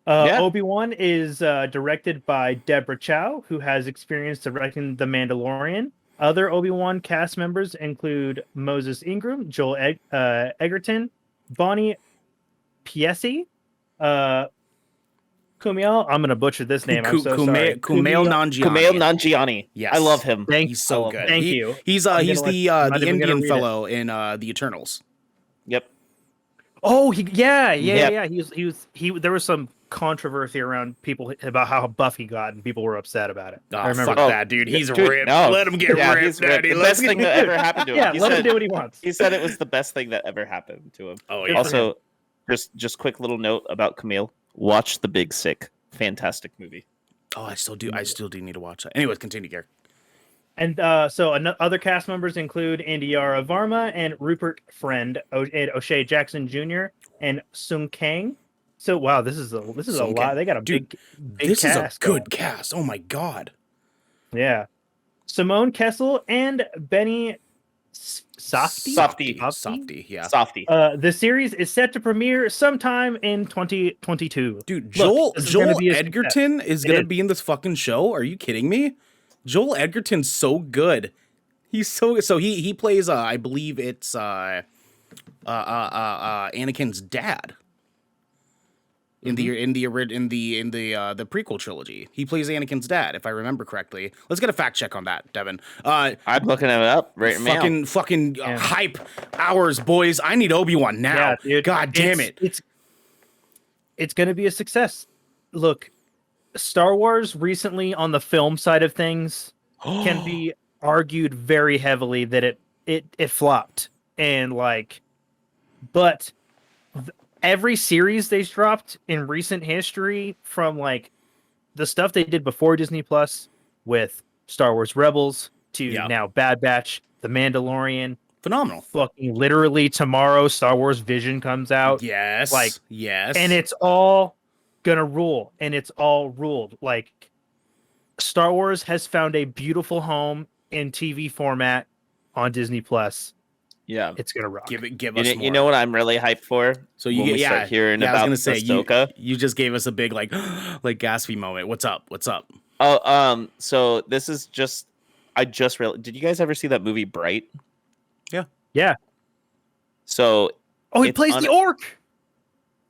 Obi-Wan is directed by Deborah Chow, who has experience directing The Mandalorian. Other Obi-Wan cast members include Moses Ingram, Joel Egerton, Bonnie Piesse, Kumail. I'm going to butcher this name. I'm so sorry. Kumail Nanjiani. Kumail Nanjiani. Yes. I love him. He's so good. Thank you. He's the Indian fellow in the Eternals. Yep. Oh, yeah. He there was some controversy around people about how buff he got, and people were upset about it. Oh, I remember fuck that, dude. He's ripped. No. Let him get ripped, he's Daddy. The best thing that ever happened to him. Yeah, He let said, him do what he wants. He said it was the best thing that ever happened to him. Oh, yeah. Also, just quick little note about Kumail. Watch The Big Sick. Fantastic movie. Oh, I still do need to watch that. Anyways, continue, Garrick. And other cast members include Indiara Varma and Rupert Friend, and O'Shea Jackson Jr. and Sung Kang. So wow, this is a lot. They got a big This cast is a good cast. Oh my god. Yeah, Simone Kessel and Benny Softy. Yeah. Softy. The series is set to premiere sometime in 2022. Dude, Joel Edgerton is It gonna is. be in this fucking show. Are you kidding me? Joel Edgerton's so good. He's so he plays I believe it's Anakin's dad. In the prequel trilogy, he plays Anakin's dad, if I remember correctly. Let's get a fact check on that, Devin. I'm looking it up right now. Fucking hype hours, boys. I need Obi-Wan now. Yeah, dude. God damn it! It's gonna be a success. Look, Star Wars recently on the film side of things can be argued very heavily that it flopped, and but every series they've dropped in recent history, from the stuff they did before Disney Plus with Star Wars Rebels to now Bad Batch, The Mandalorian, phenomenal. Fucking literally tomorrow, Star Wars Vision comes out. Yes, yes, and it's all gonna rule, and it's all ruled. Star Wars has found a beautiful home in TV format on Disney Plus. Yeah, it's gonna rock. Give us more. You know what I'm really hyped for? So you start hearing about I was gonna say Ahsoka. You just gave us a big Gatsby moment. What's up? Oh, so this is just I just realized. Did you guys ever see that movie Bright? Yeah. So he plays the orc.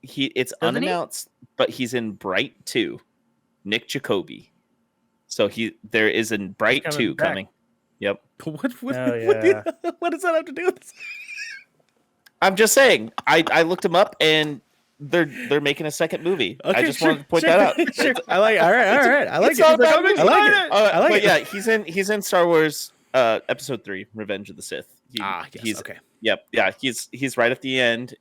It's Doesn't unannounced, but he's in Bright 2. Nick Jacoby. So there is a Bright 2 back. coming. Yep. What yeah. What does that have to do with this? I'm just saying. I looked him up, and they're making a second movie. Okay, I just wanted to point that out. Sure. I like. All right. I like It's it. all about me. I like it. I like but it. yeah, he's in Star Wars Episode 3, Revenge of the Sith. Yes, He's okay. Yep. Yeah. He's right at the end.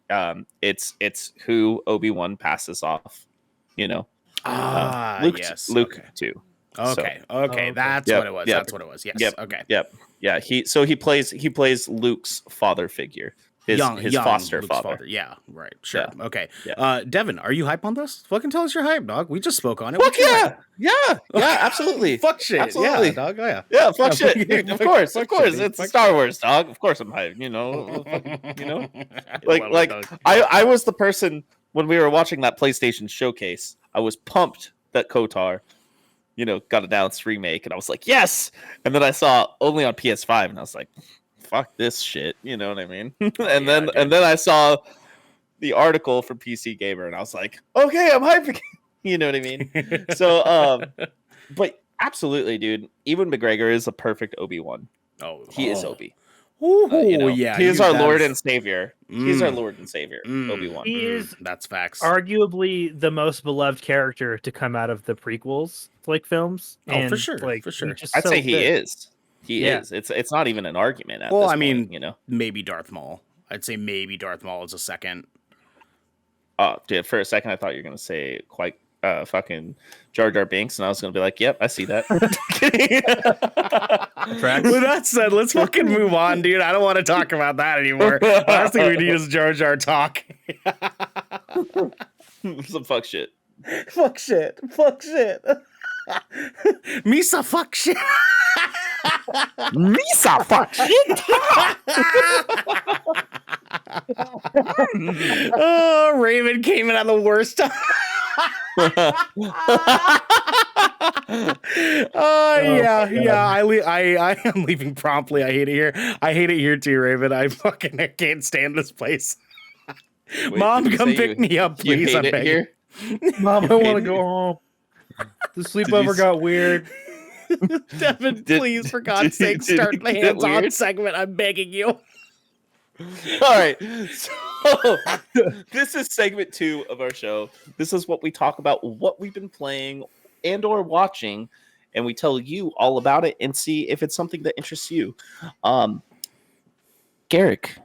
It's who Obi-Wan passes off. Luke. Yes. Luke okay. too. Okay. So, okay. That's what it was. Yep. That's what it was. Yes. Yep. Okay. Yep. Yeah. He plays Luke's father figure. His foster Luke's father. Yeah. Right. Sure. Yeah. Okay. Yeah. Devin, are you hype on this? Fucking tell us your hype, dog. We just spoke on it. Fuck What's your yeah. hype? Yeah. Absolutely. Fuck shit. Absolutely. Yeah, dog. Oh, yeah. Yeah, fuck shit. Dude, of course. fuck shit, It's fuck Star Wars, dog. Of course I'm hyped. I was the person when we were watching that PlayStation showcase. I was pumped that KOTOR, got a announced remake, and I was like, yes. And then I saw only on PS5, and I was like, fuck this shit. You know what I mean? and then I saw the article from PC Gamer, and I was like, okay, I'm hyped again. You know what I mean? So, but absolutely, dude. Ewan McGregor is a perfect Obi-Wan. He is Obi. Ooh, yeah, he is our Lord that's- and Savior. He's our Lord and Savior, Obi-Wan. He is that's facts. arguably the most beloved character to come out of the prequels, like films. Oh, for and, sure, like, for sure. he's just I'd so say he good. is. He Yeah. is. It's not even an argument at Well, this I point, mean, you know. maybe Darth Maul. I'd say maybe Darth Maul is a second. Oh, dude, for a second I thought you were gonna say quite fucking Jar Jar Binks, and I was gonna be like, "Yep, I see that." With that said, let's fucking move on, dude. I don't want to talk about that anymore. Last thing we need is Jar Jar talk. Some fuck shit. Fuck shit. Fuck shit. Misa fuck shit. Misa fuck shit. Oh, Raven came in at the worst time. Yeah. I am leaving promptly. I hate it here. I hate it here too, Raven. I can't stand this place. Wait, Mom, did you come say pick me up, you please. hate I'm it begging. here? Mom, I want to go home. The sleepover got weird. Devin, please, for God's sake, start the hands-on segment. I'm begging you. All right. So this is segment 2 of our show. This is what we talk about, what we've been playing and or watching, and we tell you all about it and see if it's something that interests you. Garrick,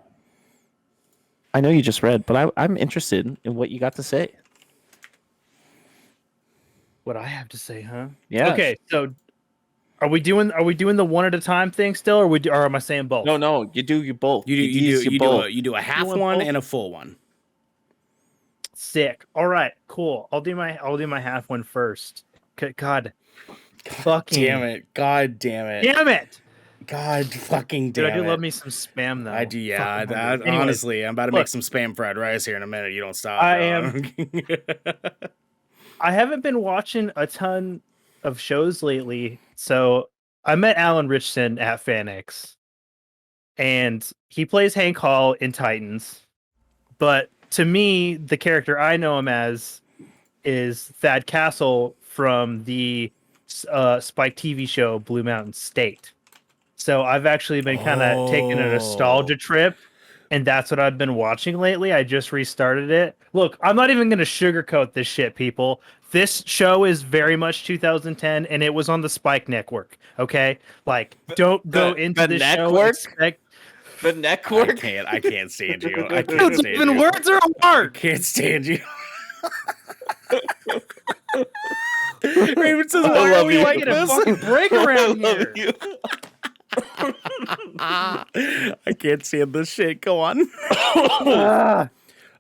I know you just read, but I'm interested in what you got to say. What I have to say, huh? Yeah. Okay, so are we doing the one at a time thing still, or am I saying both? No, you do you both. You both. do a half want one both? and a full one. Sick. All right, cool. I'll do my half one first. God fucking Damn it. God damn it. Damn it. God fucking Dude, damn I do it. love me some spam though. I do, yeah. Fucking hungry. Anyways, Honestly, I'm about to look. make some spam fried rice here in a minute. You don't stop. I bro. am. I haven't been watching a ton of shows lately, so I met Alan Richson at FanX, and he plays Hank Hall in Titans. But to me, the character I know him as is Thad Castle from the Spike TV show Blue Mountain State. So I've actually been kind of taking a nostalgia trip, and that's what I've been watching lately. I just restarted it. Look, I'm not even going to sugarcoat this shit, people. This show is very much 2010, and it was on the Spike Network. Okay, like don't go into the network? show. Expect The network. I can't stand you. I can't Dude, stand even you. words are hard. Can't stand you. Raven says, "Why are love we you. like Get a this?" fucking break around I love here. you. I can't stand this shit. Go on.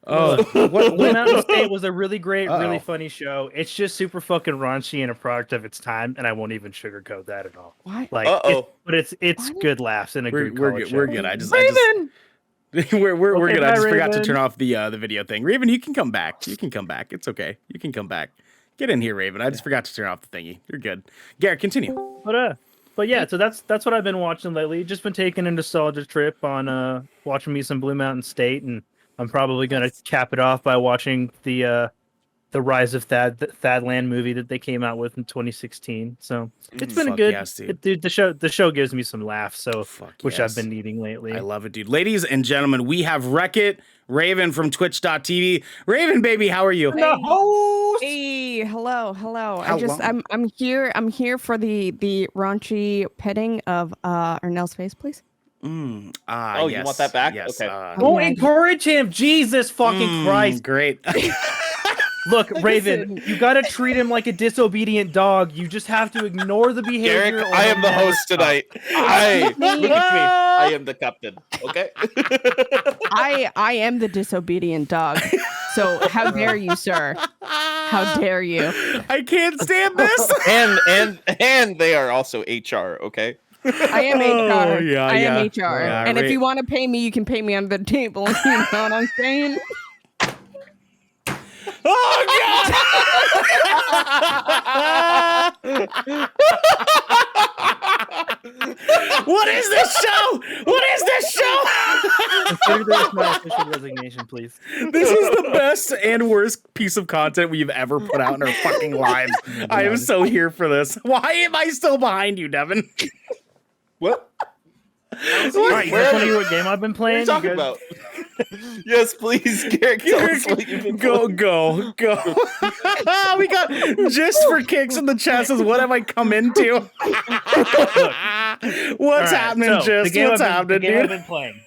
Blue Mountain State was a really great, really Uh-oh. funny show. It's just super fucking raunchy and a product of its time, and I won't even sugarcoat that at all. Why? Like, Uh-oh. but it's good laughs and a We're good. we're college good. We're show. good. I just Raven! we're Okay, good. I bye, just forgot to Raven. turn off the video thing. Raven, you can come back. You can come back. It's okay. You can come back. Get in here, Raven. I just forgot to turn off the thingy. You're good. Garrett, continue. But yeah, so that's what I've been watching lately. Just been taking a nostalgia trip on watching me some Blue Mountain State, and I'm probably gonna cap it off by watching the Rise of Thadland movie that they came out with in 2016. So it's been a Fuck good. yes, dude. Dude, the show gives me some laughs. So Fuck which yes. I've been needing lately. I love it, dude. Ladies and gentlemen, we have Wreck-It Raven from Twitch.tv. Raven, baby, how are you? Hey, hello. Hello. I'm here for the raunchy petting of Ernell's face, please. Oh, you yes, want that back? Yes, Okay. Don't encourage him, Jesus fucking Christ! Great. Look, Raven, you gotta treat him like a disobedient dog. You just have to ignore the behavior. Garrick, or I am he'll the never host stop. tonight. Look at me. I am the captain. Okay. I am the disobedient dog. So how dare you, sir? How dare you? I can't stand this. and they are also HR. Okay. I am HR. yeah, I am yeah. HR. Yeah, and if Ra- you want to pay me, you can pay me under the table. You know what I'm saying? What is this show? What is this show? Consider this my official resignation, please. This is the best and worst piece of content we've ever put out in our fucking lives. I am so here for this. Why am I still behind you, Devin? What? All right, you guys want to hear what game I've been What are playing? you talking about? Yes, please, Garrick. Tell us what you've been playing. Go. We got just for kicks in the chest is what have I come into? What's happening, Just? What's happening, the game I've dude? been playing.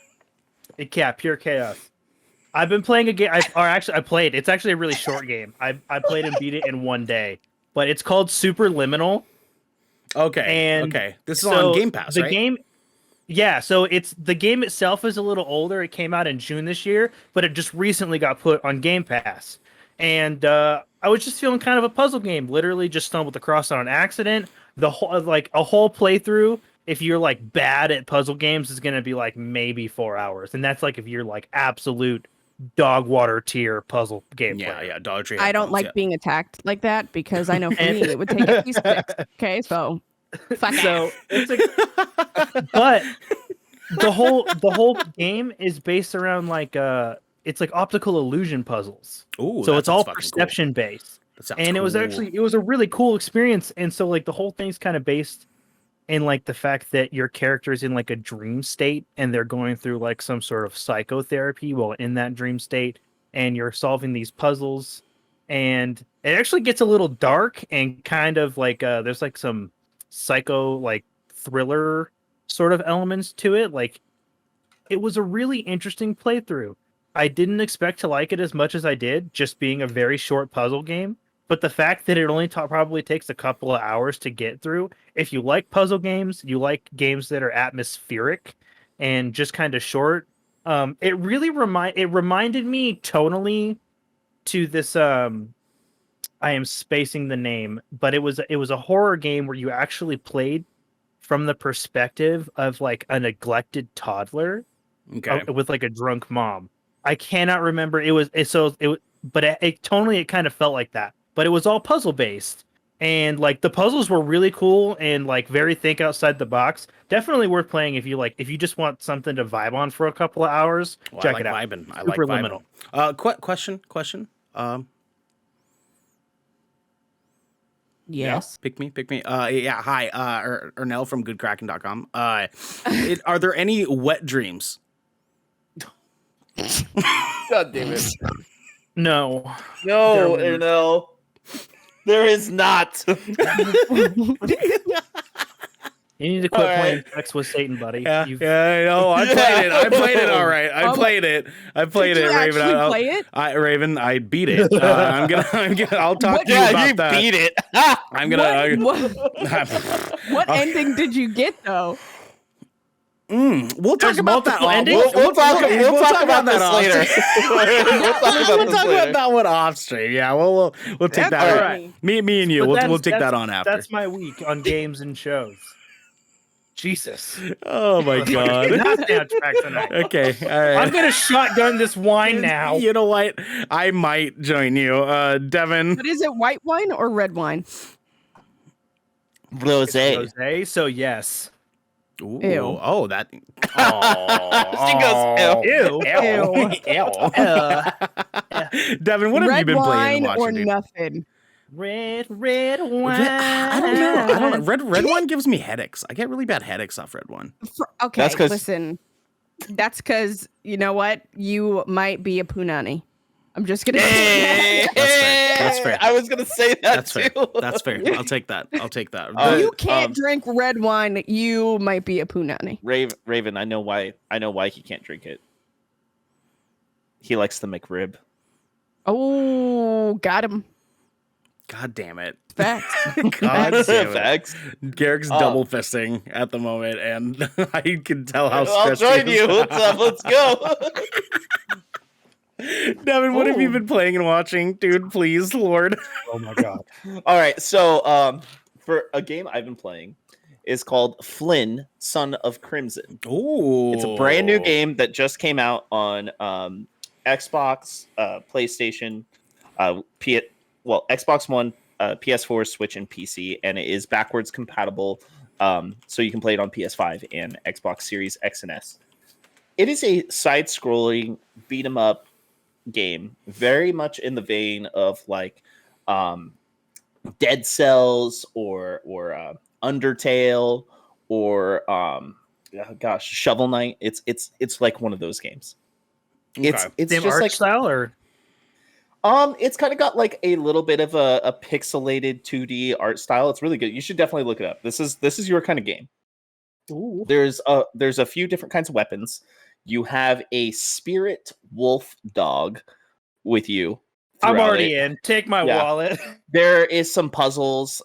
Pure chaos. I've been playing a game. I played. It's actually a really short game. I played and beat it in one day. But it's called Superliminal. Okay. This is on Game Pass, right? Yeah, so the game itself is a little older. It came out in June this year, but it just recently got put on Game Pass. And I was just feeling kind of a puzzle game. Literally just stumbled across it on accident. A whole playthrough, if you're like bad at puzzle games, is going to be like maybe 4 hours. And that's like if you're like absolute dog water tier puzzle game player. Yeah, Dollar Tree. I don't like being attacked like that because I know for me it would take at least 6. Okay, so fuck So but the whole game is based around like it's like optical illusion puzzles. Ooh, so it's all fucking perception based. That sounds And it was a really cool experience. And so like the whole thing's kind of based in like the fact that your character is in like a dream state and they're going through like some sort of psychotherapy while in that dream state, and you're solving these puzzles. And it actually gets a little dark and kind of like there's like some psycho like thriller sort of elements to it. Like it was a really interesting playthrough. I didn't expect to like it as much as I did, just being a very short puzzle game. But the fact that it only probably takes a couple of hours to get through, if you like puzzle games, you like games that are atmospheric and just kind of short, it really reminded me tonally to this. I am spacing the name, but it was a horror game where you actually played from the perspective of like a neglected toddler, with like a drunk mom. I cannot remember. But tonally it kind of felt like that. But it was all puzzle based, and like the puzzles were really cool and like very think outside the box. Definitely worth playing if you just want something to vibe on for a couple of hours. Check it out. I like vibing. Question. Yes. Pick me. Yeah. Hi, Ernell from GoodKraken.com. Are there any wet dreams? God damn it. No, Ernell. There is not. You need to quit playing sex with Satan, buddy. Yeah, I know. I played it. All right. I played it, Raven. Play it? Raven, I beat it. I'll talk to you about that. You beat it. I'm gonna. What ending did you get though? We'll talk about that. We'll talk about that later. We'll talk about that one off stream. Yeah, we'll take that. All right. Me and you. We'll take that on after. That's my week on games and shows. Jesus. Oh my god. Not soundtrack tonight. Okay. All right. I'm gonna shotgun this wine now. You know what? I might join you, Devin. But is it white wine or red wine? Rosé. So yes. Ooh. Ew. Oh, that. She goes, Ew. Devin, what have you been playing and watching? Red wine or dude? nothing? Red wine. I don't know. Red wine gives me headaches. I get really bad headaches off red wine. Okay, listen. That's because, you know what? You might be a punani. I'm just going to say that. That's fair. I was going to say that too. That's fair. I'll take that. You can't drink red wine. You might be a punani. Raven, I know why he can't drink it. He likes the McRib. Oh, got him. God damn it. Facts. God damn it. Facts. Garrick's double fisting at the moment, and I can tell how I'll stressed join you. Let's go. Devin, what have you been playing and watching? Dude, please, Lord. Oh my god. All right, so for a game I've been playing is called Flynn, Son of Crimson. Ooh. It's a brand new game that just came out on Xbox, PlayStation, Xbox One, PS4, Switch, and PC, and it is backwards compatible, so you can play it on PS5 and Xbox Series X and S. It is a side-scrolling beat-em-up game, very much in the vein of like Dead Cells or Undertale or gosh, Shovel Knight. It's like one of those games. It's Same just art like style, or it's kind of got like a little bit of a pixelated 2D art style. It's really good. You should definitely look it up. This is your kind of game. ooh. There's a few different kinds of weapons. You have a spirit wolf dog with you. I'm throughout already it. in. Take my Yeah. wallet. There is some puzzles.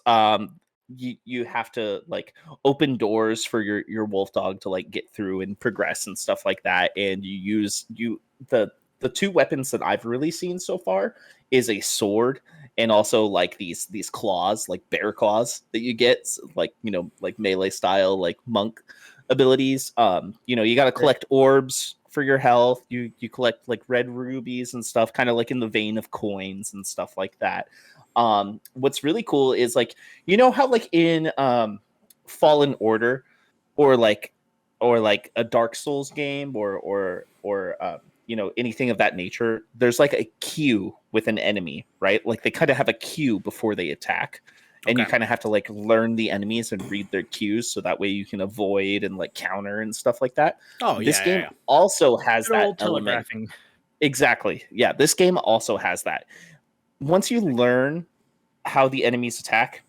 You have to like open doors for your wolf dog to like get through and progress and stuff like that. And the two weapons that I've really seen so far is a sword and also like these claws, like bear claws that you get, like like melee style, like monk abilities. You got to collect orbs for your health. You collect like red rubies and stuff, kind of like in the vein of coins and stuff like that. What's really cool is like how like in Fallen Order or like a Dark Souls game or anything of that nature, there's like a queue with an enemy, right? Like they kind of have a queue before they attack. And you kind of have to like learn the enemies and read their cues so that way you can avoid and like counter and stuff like that. Oh, This game also has Good that old element. telegraphing. Exactly. Yeah, this game also has that. Once you learn how the enemies attack,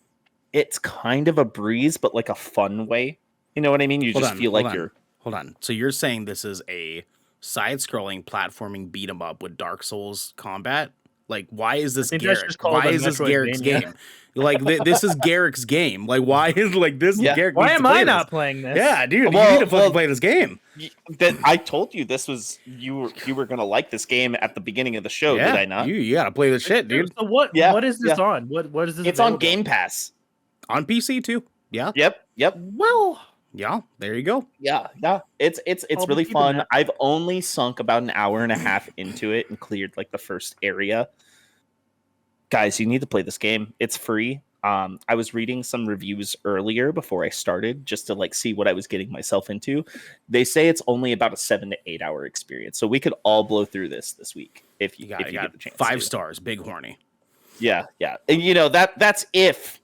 it's kind of a breeze, but like a fun way. You know what I mean? You just feel like you're... Hold on. So you're saying this is a side-scrolling platforming beat 'em up with Dark Souls combat? Like, why is this Garrick? Why is this Garrick's game? Like, this is Garrick's game. Like, why is like this? Yeah. Garrick Why needs am to play I not this. playing this? Yeah, dude, Well- you need to fucking well- play this game. That I told you this was you were gonna like this game at the beginning of the show, Yeah, did I not? you gotta play this shit, dude. So what? Yeah, What is this on? What is this? It's on available? Game Pass. On PC too. Yeah. Yep. Well, Yeah. There you go. Yeah. It's I'll really be keeping fun. that. I've only sunk about an hour and a half into it and cleared like the first area. Guys, you need to play this game. It's free. I was reading some reviews earlier before I started just to like see what I was getting myself into. They say it's only about a 7 to 8 hour experience, so we could all blow through this week if you You got get the chance. 5 to. stars, big horny. Yeah, and that's if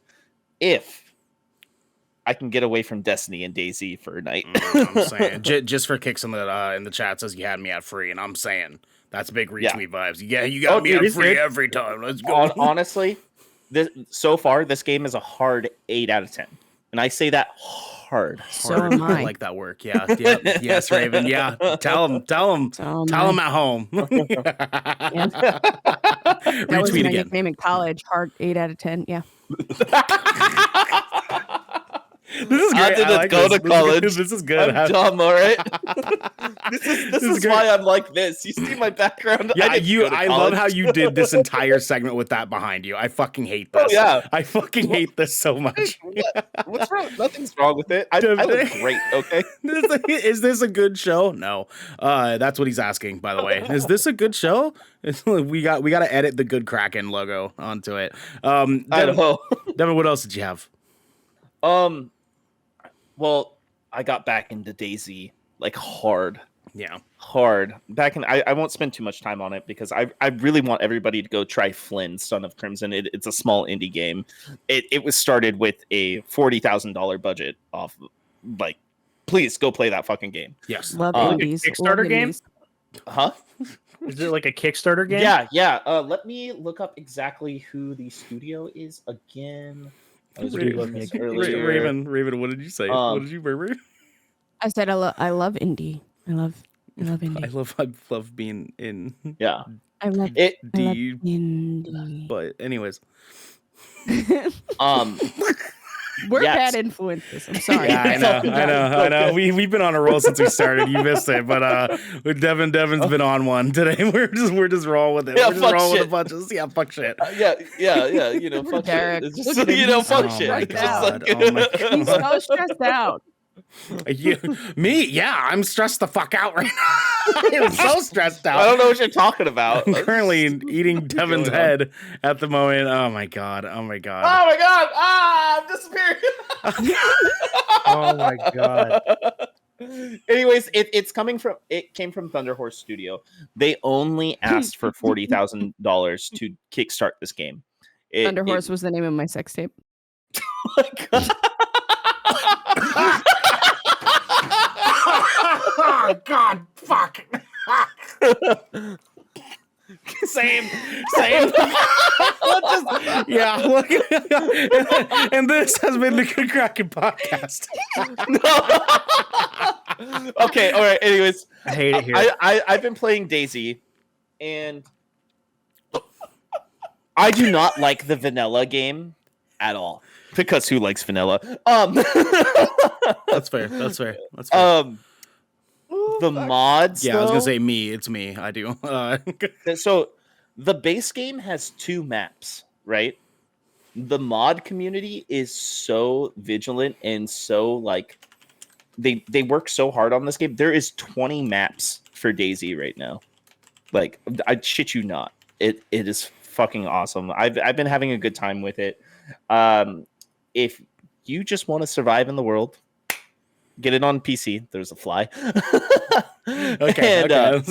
I can get away from Destiny and DayZ for a night. I'm saying just for kicks in the chat says you had me at free, and I'm saying that's big retweet vibes. Yeah, you got me dude, at free every time. Let's go. Honestly, so far this game is a hard 8 out of 10, and I say that hard. So am I. like that work. Yeah. Yes, Raven. Yeah. Tell him at home. That was Retweet my again. nickname in college. Hard 8 out of 10. Yeah. This is I great. didn't like go this. to college. This is good. I'm dumb, all right. This is great. why I'm like this. You see my background? Yeah, didn't go to I love college. how you did this entire segment with that behind you. I fucking hate this. Oh, yeah. I fucking hate this so much. What's wrong? Nothing's wrong with it. I look great. Okay. Is this a good show? No. That's what he's asking, by the way. Is this a good show? We got to edit the good Kraken logo onto it. I know. Devin, what else did you have? Well, I got back into DayZ like hard. Yeah. Hard. I won't spend too much time on it because I really want everybody to go try Flynn, Son of Crimson. It's a small indie game. It was started with a $40,000 budget off. Like, please go play that fucking game. Yes. Love Like a indies. Kickstarter Love game? indies. Huh? is it like a Kickstarter game? Yeah. Let me look up exactly who the studio is again. I was doing this earlier. Raven, what did you say? What did you remember? I said I love indie. I love indie. I love being in Yeah. I love It. indie. But anyways. We're yes. bad influences. I'm sorry. Yeah, I know. We've been on a roll since we started. You missed it, but with Devin's been on one today. We're just rolling with it. Yeah, we're just fuck rolling with shit. the punches. Yeah, fuck shit. Yeah. You know, fuck Derek. shit. It's Look just, at him. fuck Oh shit. my It's God. just Oh my He's so stressed out. Me? Yeah, I'm stressed the fuck out right now. I'm so stressed out. I don't know what you're talking about. I'm currently eating Devin's going on? head at the moment. Oh my god. Oh my god! I'm disappearing. Oh my god. Anyways, it came from Thunder Horse Studio. They only asked for $40,000 to kickstart this game. Thunder Horse was the name of my sex tape. Oh God, fuck. Same. Yeah. Look, and this has been the Good Kraken podcast. Okay, all right. Anyways, I hate it here. I've been playing DayZ, and I do not like the vanilla game at all. Because who likes vanilla? That's fair. The mods. Yeah, I was gonna though, say me. It's me. I do. So the base game has 2 maps, right? The mod community is so vigilant and so like they work so hard on this game. There is 20 maps for DayZ right now. Like, I shit you not. It is fucking awesome. I've been having a good time with it. If you just want to survive in the world, get it on PC. There's a fly. Okay. And, Wow.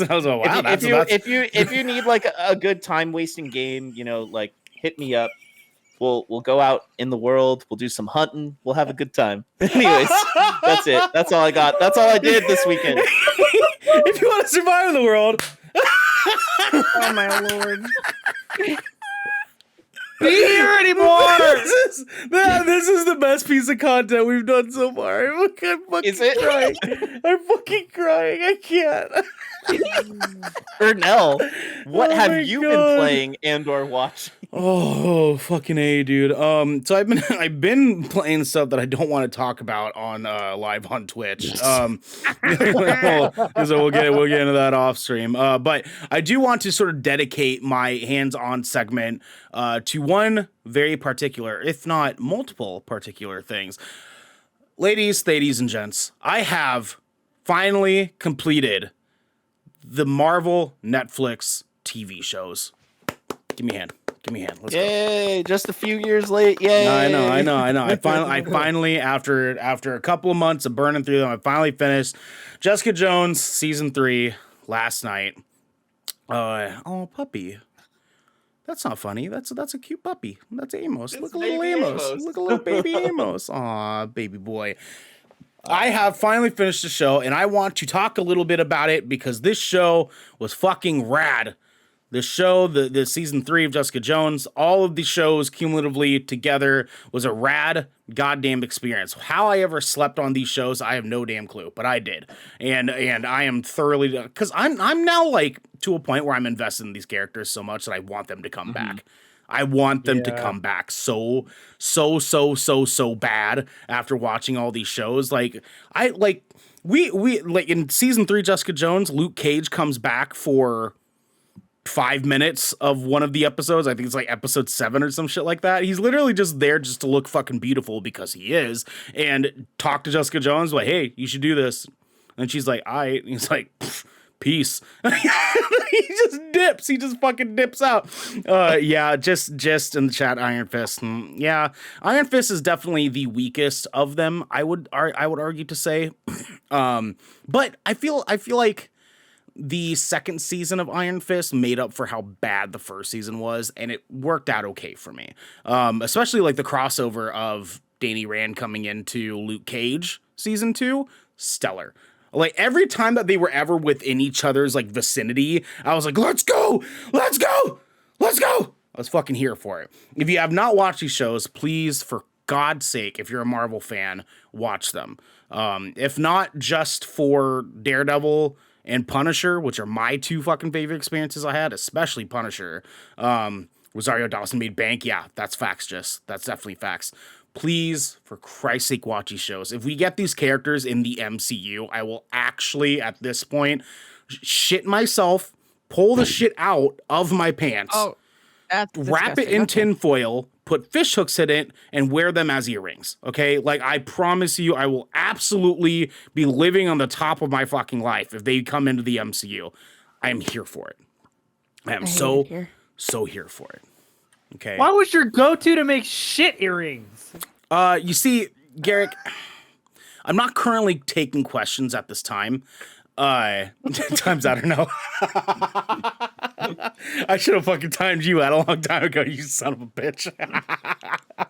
if you need like a good time wasting game, like hit me up. We'll go out in the world. We'll do some hunting. We'll have a good time. Anyways, that's it. That's all I got. That's all I did this weekend. If you want to survive in the world. Oh my lord. Be here anymore. This is the best piece of content we've done so far. I'm fucking Is it? crying. I'm fucking crying. I can't. Ernell, what Oh my have you been God. playing and or watching? Oh, fucking A, dude. So I've been playing stuff that I don't want to talk about on live on Twitch. So we'll get into that off stream. But I do want to sort of dedicate my hands-on segment to one very particular, if not multiple particular things. Ladies and gents, I have finally completed the Marvel Netflix TV shows. Give me a hand. Let's go. Yay! Just a few years late. Yay! I know. I finally, after a couple of months of burning through them, I finally finished Jessica Jones season 3 last night. Oh, puppy. That's not funny. That's a cute puppy. That's Amos. It's Look a little baby Amos. Amos. Look a little baby Amos. Aw, baby boy. I have finally finished the show, and I want to talk a little bit about it because this show was fucking rad. The show, the season 3 of Jessica Jones, all of the shows cumulatively together was a rad goddamn experience. How I ever slept on these shows, I have no damn clue, but I did. And I am thoroughly, because I'm now like to a point where I'm invested in these characters so much that I want them to come back. I want them to come back so bad after watching all these shows. We in season 3 Jessica Jones, Luke Cage comes back for 5 minutes of one of the episodes. I think it's like episode 7 or some shit like that. He's literally just there just to look fucking beautiful because he is, and talk to Jessica Jones like, hey, you should do this. And she's like, all right. And he's like, peace. He just dips. He just fucking dips out. Yeah, just in the chat, Iron Fist. Yeah, Iron Fist is definitely the weakest of them. I would argue to say, but I feel like the second season of Iron Fist made up for how bad the first season was, and it worked out okay for me. Especially like the crossover of Danny Rand coming into Luke Cage season 2, stellar. Like every time that they were ever within each other's like vicinity, I was like, let's go. I was fucking here for it. If you have not watched these shows, please, for God's sake, if you're a Marvel fan, watch them. If not just for Daredevil and Punisher, which are my 2 fucking favorite experiences I had, especially Punisher. Rosario Dawson made bank. Yeah, that's facts, that's definitely facts. Please, for Christ's sake, watch these shows. If we get these characters in the MCU, I will actually, at this point, shit myself, pull the shit out of my pants, That's wrap it disgusting. in Okay. tinfoil, put fish hooks in it, and wear them as earrings, okay? Like, I promise you, I will absolutely be living on the top of my fucking life if they come into the MCU. I am here for it. I am so here for it. Okay. Why was your go-to to make shit earrings? You see, Garrick, I'm not currently taking questions at this time. Times out or no. I should have fucking timed you out a long time ago, you son of a bitch.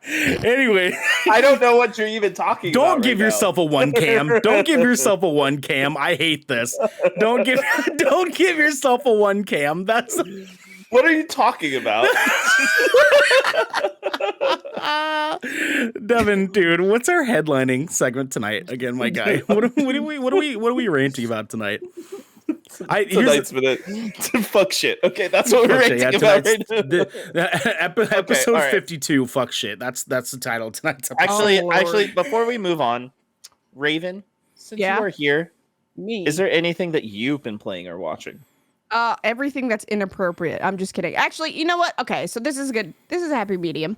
Anyway, I don't know what you're even talking about. don't give yourself a one cam. Don't give yourself a one cam. I hate this. Don't give yourself a one cam. That's What are you talking about? Devin, dude. What's our headlining segment tonight? Again, my guy. What are we ranting about tonight? Tonight's minute. Fuck shit. Okay, that's what we're ranting about right now. Episode all right. 52. Fuck shit. That's the title of tonight's episode. Actually, before we move on, Raven, since you are here, Me. is there anything that you've been playing or watching? Everything that's inappropriate. I'm just kidding. Actually, you know what? Okay, so this is good. This is a happy medium.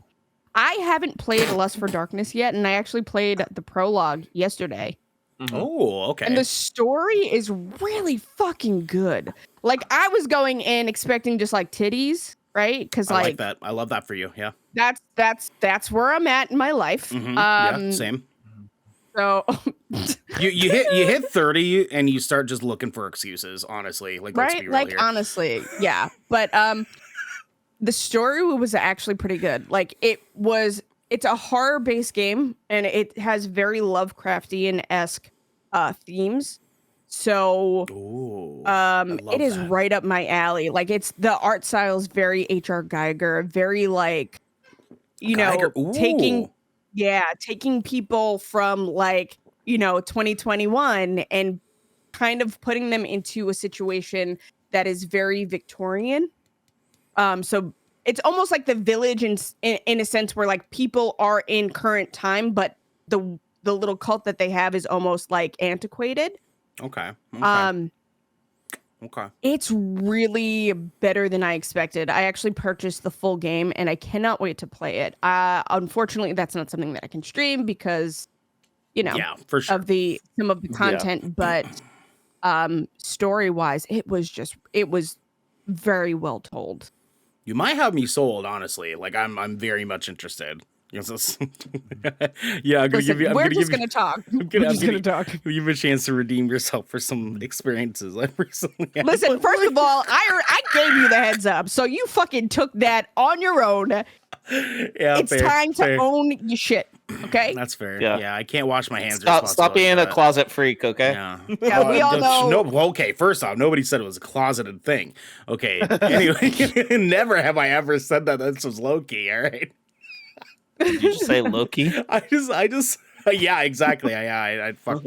I haven't played Lust for Darkness yet, and I actually played the prologue yesterday. Mm-hmm. Oh, okay. And the story is really fucking good. Like, I was going in expecting just like titties, right? Because I like that. I love that for you. Yeah. That's where I'm at in my life. Yeah, same. So you hit 30 and you start just looking for excuses, honestly. Like, let's be right, real like here. honestly, yeah. But the story was actually pretty good. Like, it's a horror-based game, and it has very Lovecraftian-esque themes. So Ooh, it is that. right up my alley. Like, the art style is very H.R. Geiger, very like, Geiger. Ooh. taking people from like, 2021 and kind of putting them into a situation that is very Victorian. So it's almost like The Village in a sense where like people are in current time, but the little cult that they have is almost like antiquated. Okay. Okay. It's really better than I expected. I actually purchased the full game and I cannot wait to play it. Unfortunately, that's not something that I can stream because, Yeah, for sure. of some of the content, but story-wise, it was very well told. You might have me sold, honestly. Like, I'm very much interested. Yeah, I'm gonna give you. We're just gonna talk. We're just gonna talk. Give you a chance to redeem yourself for some experiences I've recently had. Listen, first of all, I gave you the heads up, so you fucking took that on your own. Yeah, it's fair, time to fair. own your shit. Okay. That's fair. Yeah. Yeah, I can't wash my hands. Stop being a closet freak, okay? Yeah. Yeah, we all know. No, well, okay, first off, nobody said it was a closeted thing. Okay. Anyway, never have I ever said that this was low key. All right. Did you just say Loki? I just. Yeah, exactly. I fuck.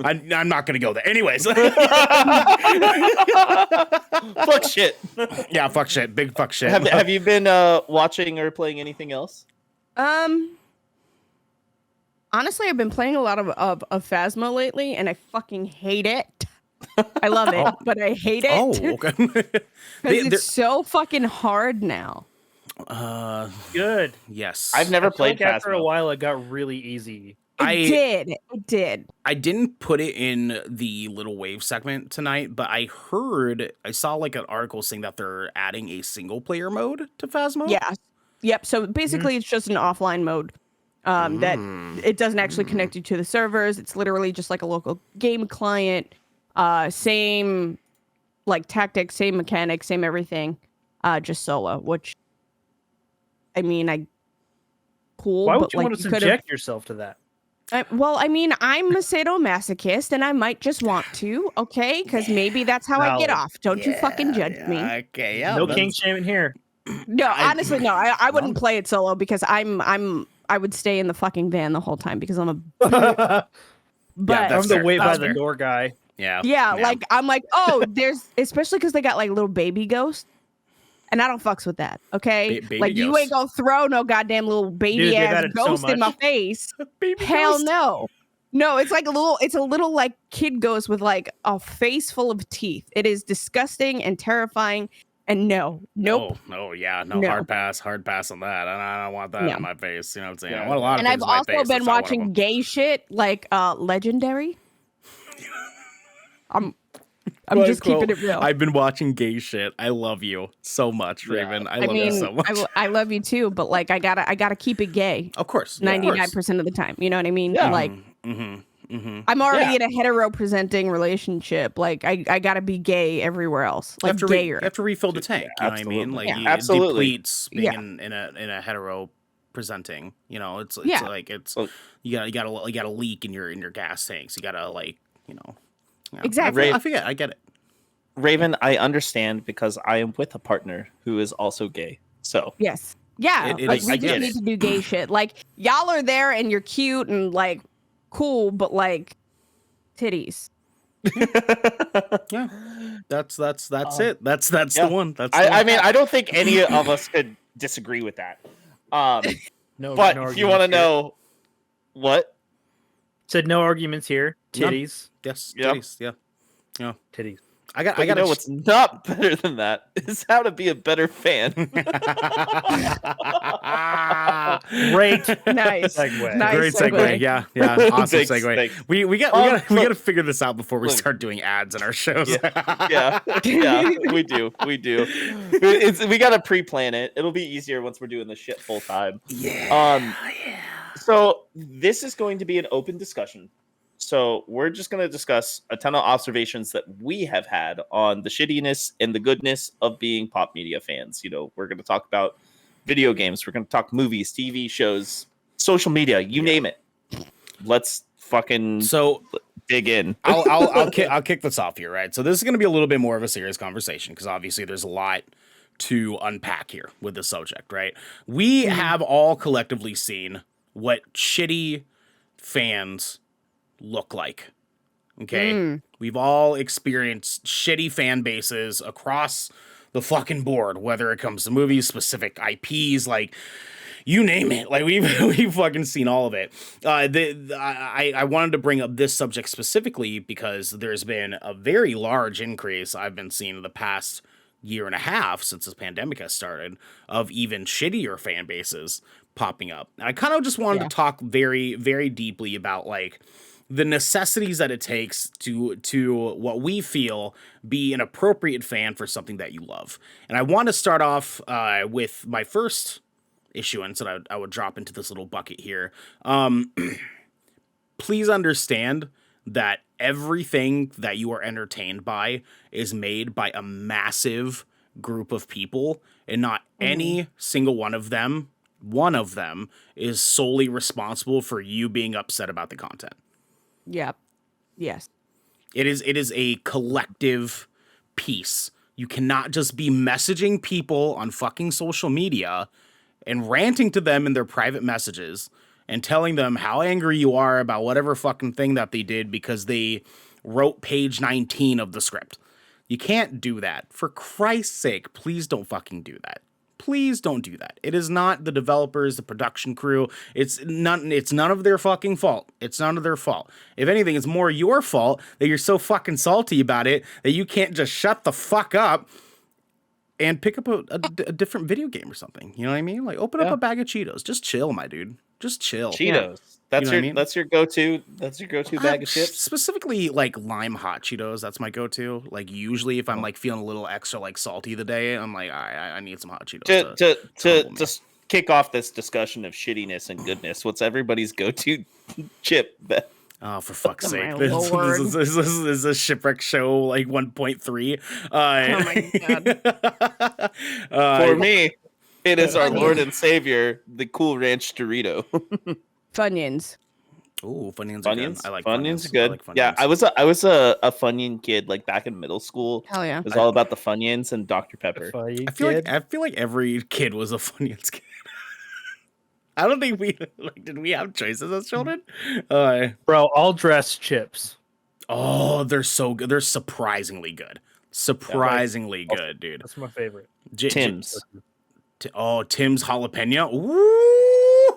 I'm not gonna go there. Anyways. Fuck shit. Yeah, fuck shit. Big fuck shit. Have you been watching or playing anything else? Honestly, I've been playing a lot of Phasmo lately, and I fucking hate it. I love it, but I hate it. Oh, okay. Because it's so fucking hard now. Good. Yes. I've never I feel played like after a Phasmo. while, it got really easy. It did. I didn't put it in the little wave segment tonight, but I saw like an article saying that they're adding a single player mode to Phasmo. Yeah. Yep. So basically, it's just an offline mode. That it doesn't actually connect you to the servers. It's literally just like a local game client. Same like tactics, same mechanics, same everything. Just solo, which I mean, cool. Why would but, you want to subject yourself to that? Well, I mean, I'm a sadomasochist, and I might just want to, okay? Because maybe that's how I get Valid. off. Don't you fucking judge me. Okay, yeah. No king shaming here. No, honestly, no. I wouldn't play it solo because I would stay in the fucking van the whole time because I'm a. But that's I'm the fair. wait by That's the fair. door guy. Yeah. like I'm like, oh, there's especially because they got like little baby ghosts, and I don't fucks with that. Okay, Baby like you ain't gonna throw no goddamn little baby Dude, they've ass added so ghost in my much. face. Baby Hell ghost. no. No, it's like it's a little like kid ghost with like a face full of teeth. It is disgusting and terrifying. And nope. No, hard pass on that. I don't want that No. in my face. You know what I'm saying? Yeah. I want a lot of And I've things in my also face. been That's not one of watching them. gay shit like Legendary. I'm Quote, just keeping it real. I've been watching gay shit. I love you so much, Raven. I love you so much. I love you too, but like I gotta keep it gay Of course. 99% of the time. You know what I mean? Yeah. Like I'm already in a hetero presenting relationship. Like I gotta be gay everywhere else. Like you gayer. have to refill the tank. You know what I mean? absolutely. Like Yeah, it absolutely. depletes being in a hetero presenting. You know, it's Yeah. like it's Well- you got a leak in your gas tanks. You gotta like, you know. Yeah. Exactly. I forget. I get it. Raven, I understand because I am with a partner who is also gay. So Yes. Yeah. It Like, is- we I just get need it. to do gay shit. Like, y'all are there and you're cute and like cool, but like titties. Yeah. That's it. That's yeah. the one. That's I mean, I don't think any of us could disagree with that. No, But no if you want to arguments here. know what, Said no arguments here. No. Titties. yes, Yep. titties, yeah. Titties. I got but I got you know what's not better than that is how to be a better fan. Great. Nice. Segue. Nice Great segue. Yeah, awesome Thanks, segue. thanks. We got Look. to figure this out before we Look. start doing ads in our shows. yeah, we do. We got to pre-plan it. It'll be easier once we're doing this shit full time. Yeah. So this is going to be an open discussion. So we're just going to discuss a ton of observations that we have had on the shittiness and the goodness of being pop media fans. You know, we're going to talk about video games. We're going to talk movies, TV shows, social media, you name it. Let's fucking So dig in. I'll kick this off here, right? So this is going to be a little bit more of a serious conversation because obviously there's a lot to unpack here with this subject, right? We have all collectively seen what shitty fans look like. Okay? We've all experienced shitty fan bases across the fucking board, whether it comes to movies, specific IPs, like you name it. Like we've fucking seen all of it. I wanted to bring up this subject specifically because there's been a very large increase I've been seeing in the past year and a half since this pandemic has started of even shittier fan bases popping up. And I kind of just wanted to talk very, very deeply about like the necessities that it takes to what we feel be an appropriate fan for something that you love. And I want to start off with my first issuance that I would drop into this little bucket here. Please understand that everything that you are entertained by is made by a massive group of people, and not any single one of them is solely responsible for you being upset about the content. Yep. Yes. It is a collective piece. You cannot just be messaging people on fucking social media and ranting to them in their private messages and telling them how angry you are about whatever fucking thing that they did because they wrote page 19 of the script. You can't do that. For Christ's sake, please don't fucking do that. Please don't do that. It is not the developers, the production crew. It's none of their fucking fault. It's none of their fault. If anything, it's more your fault that you're so fucking salty about it that you can't just shut the fuck up and pick up a different video game or something. You know what I mean? Like open up a bag of Cheetos. Just chill, my dude. Just chill. Cheetos. That's You know what your I mean? that's your go-to. That's your go-to bag of chips. Specifically, like lime hot Cheetos. That's my go-to. Like usually, if I'm like feeling a little extra like salty the day, I'm like, I need some hot Cheetos. To just kick off this discussion of shittiness and goodness, what's everybody's go-to chip? Oh, for fuck's Oh, sake! my This Lord. is a shipwreck show like 1.3. Oh my god. For me, it is our Onion. Lord and Savior, the Cool Ranch Dorito. Funyuns. Oh, Funyuns are good. Funyuns, I like Funyuns Funyuns. are good. I like Yeah, Funyuns. I was a Funyun kid like back in middle school. Hell yeah. It was all about the Funyuns and Dr. Pepper. I feel like every kid was a Funyuns kid. I don't think did we have choices as children? Bro, all dressed chips. Oh, they're so good. They're surprisingly good. Surprisingly good, dude. That's my favorite. Tim's. Tim's jalapeno.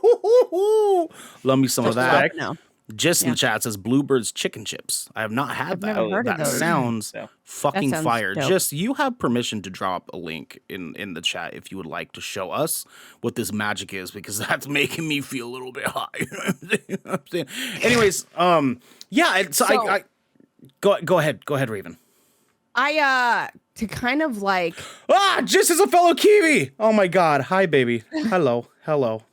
Ooh, love me some of that. Respect. No. Just in the chat says Bluebird's chicken chips. I have not had I've that. never heard of That those. sounds Yeah. fucking That sounds fire. dope. Just you have permission to drop a link in the chat if you would like to show us what this magic is, because that's making me feel a little bit high. You know what I'm saying? Anyways, yeah. So I go ahead, Raven. To kind of like Just as a fellow Kiwi. Oh my God. Hi, baby. Hello.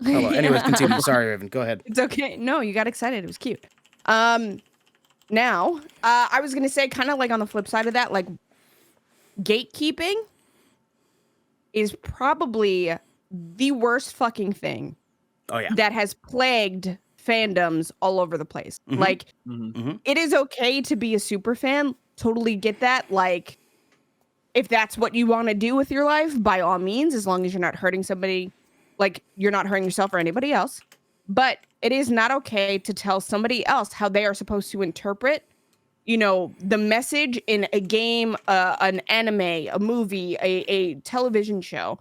Anyways, continue. Sorry, Raven. Go ahead. it's okay. No, you got excited. It was cute. Now, I was gonna say kind of like on the flip side of that, like gatekeeping is probably the worst fucking thing Oh yeah. that has plagued fandoms all over the place. Like, it is okay to be a super fan. Totally get that. Like, if that's what you want to do with your life, by all means, as long as you're not hurting somebody, like you're not hurting yourself or anybody else. But it is not okay to tell somebody else how they are supposed to interpret, the message in a game, an anime, a movie, a television show,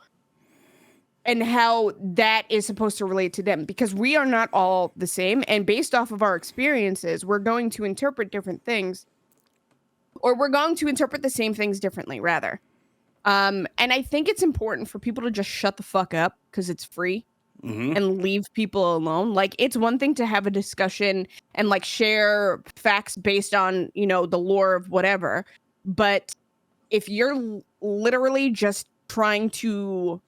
and how that is supposed to relate to them, because we are not all the same. And based off of our experiences, we're going to interpret different things, or we're going to interpret the same things differently, rather. And I think it's important for people to just shut the fuck up, because it's free, and leave people alone. Like, it's one thing to have a discussion and like share facts based on, the lore of whatever. But if you're literally just trying to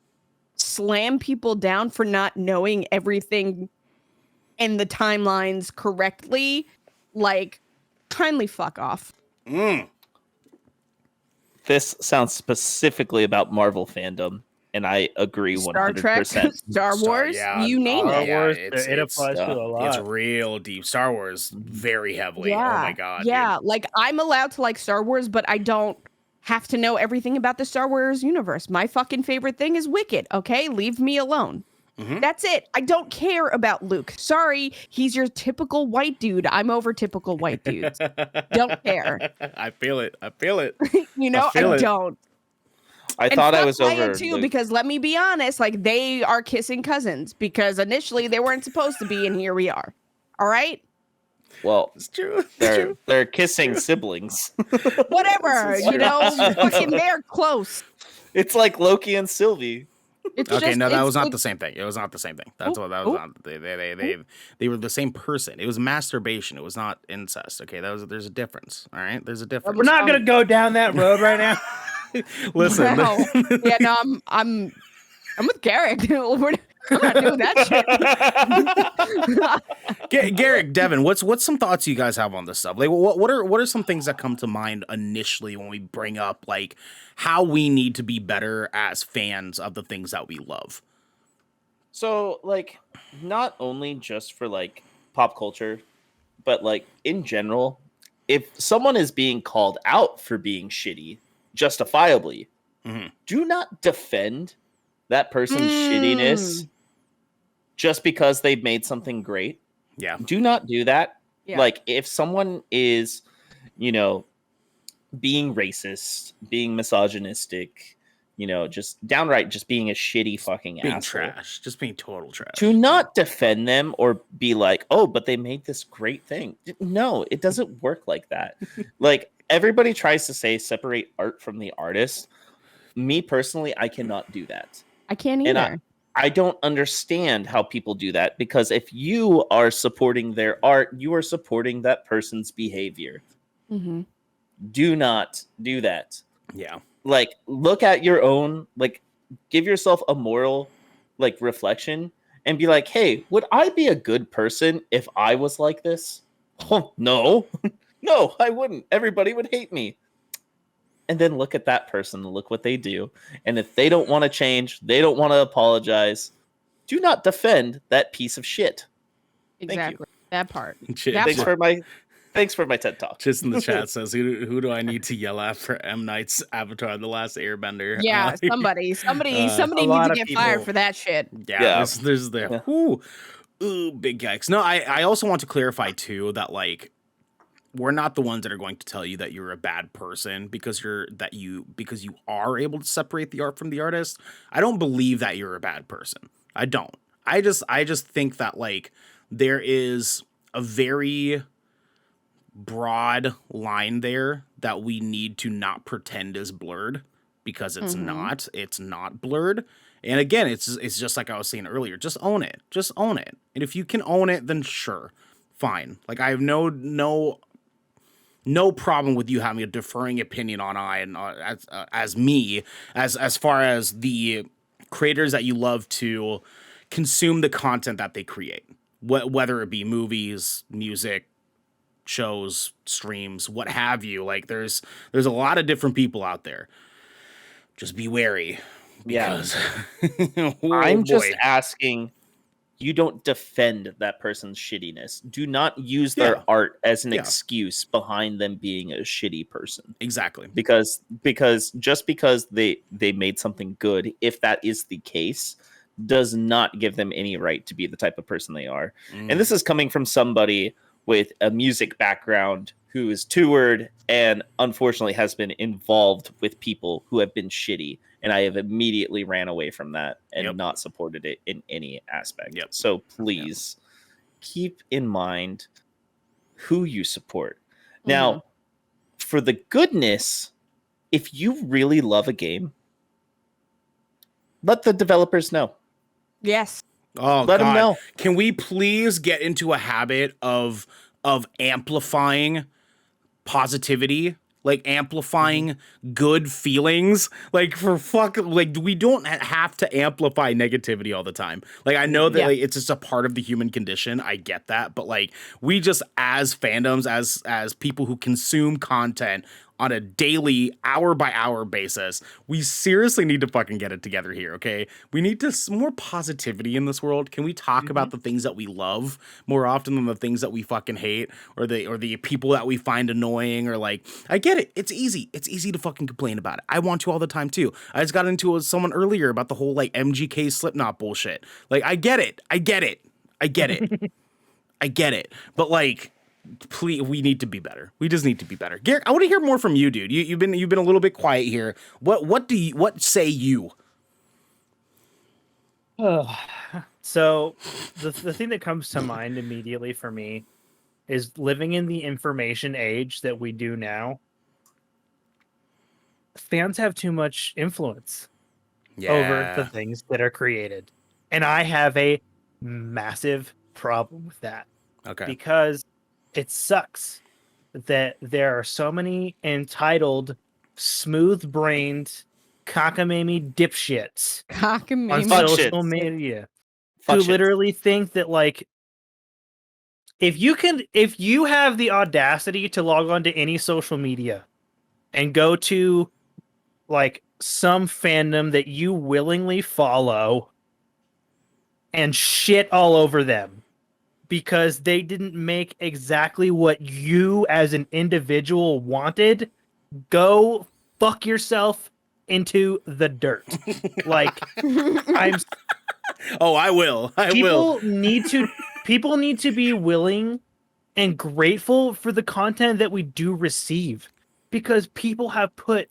slam people down for not knowing everything in the timelines correctly, like, kindly fuck off. This sounds specifically about Marvel fandom, and I agree 100%. Star Trek, Star Wars, you name Star it. Wars, it's- it applies to a lot. It's real deep. Star Wars, very heavily. Yeah, Oh my god. yeah. Dude. Like, I'm allowed to like Star Wars, but I don't have to know everything about the Star Wars universe. My fucking favorite thing is Wicked. Okay, leave me alone. That's it. I don't care about Luke. Sorry, he's your typical white dude. I'm over typical white dudes. Don't care. I feel it. I feel it. I don't. I And thought I fuck was Leia over too, Luke. because let me be honest, like, they are kissing cousins, because initially they weren't supposed to be, and here we are. All right, Well, It's true. they're kissing siblings. whatever. Fucking they're close. It's like Loki and Sylvie. It's Okay, just, no, that it's was not like- the same thing. It was not the same thing. That's Oh, what that was not. They were the same person. It was masturbation. It was not incest. Okay, there's a difference. All right, there's a difference. We're not gonna go down that road right now. Listen. Wow. Yeah, no, I'm with Garrick. I'm not doing that shit. Garrick, Devin, what's some thoughts you guys have on this stuff? Like, what are some things that come to mind initially when we bring up like how we need to be better as fans of the things that we love? So, like, not only just for like pop culture, but like in general, if someone is being called out for being shitty, justifiably, do not defend that person's shittiness just because they've made something great. Yeah. Do not do that. Yeah. Like, if someone is, being racist, being misogynistic, just downright just being a shitty fucking Being asshole. trash. Just being total trash. To not defend them or be like, oh, but they made this great thing. No, it doesn't work like that. Like, everybody tries to say separate art from the artist. Me personally, I cannot do that. I can't And either. I don't understand how people do that, because if you are supporting their art, you are supporting that person's behavior. Do not do that. Yeah. Like, look at your own, like, give yourself a moral, like, reflection and be like, hey, would I be a good person if I was like this? Oh, no. No, I wouldn't. Everybody would hate me. And then look at that person, look what they do. And if they don't want to change, they don't want to apologize, do not defend that piece of shit. Exactly. That part. Shit. That Thanks for my TED Talk. Just in the chat says, who do I need to yell at for M. Night's Avatar: The Last Airbender? Yeah, somebody a needs to lot get of fired people. for that shit. Yeah. There's the ooh, big yikes. No, I also want to clarify too that like we're not the ones that are going to tell you that you're a bad person because you are able to separate the art from the artist. I don't believe that you're a bad person. I don't. I just think that like there is a very broad line there that we need to not pretend is blurred, because it's not blurred. And again, it's just like I was saying earlier, just own it. And if you can own it, then sure, fine. Like, I have no problem with you having a differing opinion on as far as the creators that you love to consume the content that they create, whether it be movies, music, shows, streams, what have you. Like, there's a lot of different people out there. Just be wary. Yeah. Oh, I'm boy. just asking you don't defend that person's shittiness. Do not use their art as an excuse behind them being a shitty person. Exactly. Because just because they made something good, if that is the case, does not give them any right to be the type of person they are. And this is coming from somebody with a music background who is toured and unfortunately has been involved with people who have been shitty. And I have immediately ran away from that and not supported it in any aspect. So please keep in mind who you support. Now, for the goodness, if you really love a game, let the developers know. Yes. Oh, let them know. Can we please get into a habit of amplifying positivity? Like amplifying good feelings, like we don't have to amplify negativity all the time. Like I know that like, it's just a part of the human condition. I get that, but like we just as fandoms, as people who consume content on a daily, hour by hour basis, we seriously need to fucking get it together here, okay? We need more positivity in this world. Can we talk about the things that we love more often than the things that we fucking hate, or the people that we find annoying, or like, I get it. It's easy. It's easy to fucking complain about it. I want to all the time too. I just got into it with someone earlier about the whole like MGK Slipknot bullshit. Like, I get it. I get it. But like, please, we need to be better. We just need to be better. Garrick, I want to hear more from you, dude. You've been a little bit quiet here. What say you? So the thing that comes to mind immediately for me is living in the information age that we do now. Fans have too much influence over the things that are created. And I have a massive problem with that. Okay. Because it sucks that there are so many entitled, smooth-brained, cockamamie dipshits on social media who literally think that, like, if you have the audacity to log on to any social media and go to, like, some fandom that you willingly follow and shit all over them, because they didn't make exactly what you as an individual wanted, go fuck yourself into the dirt. Like, I will. People need to be willing and grateful for the content that we do receive, because people have put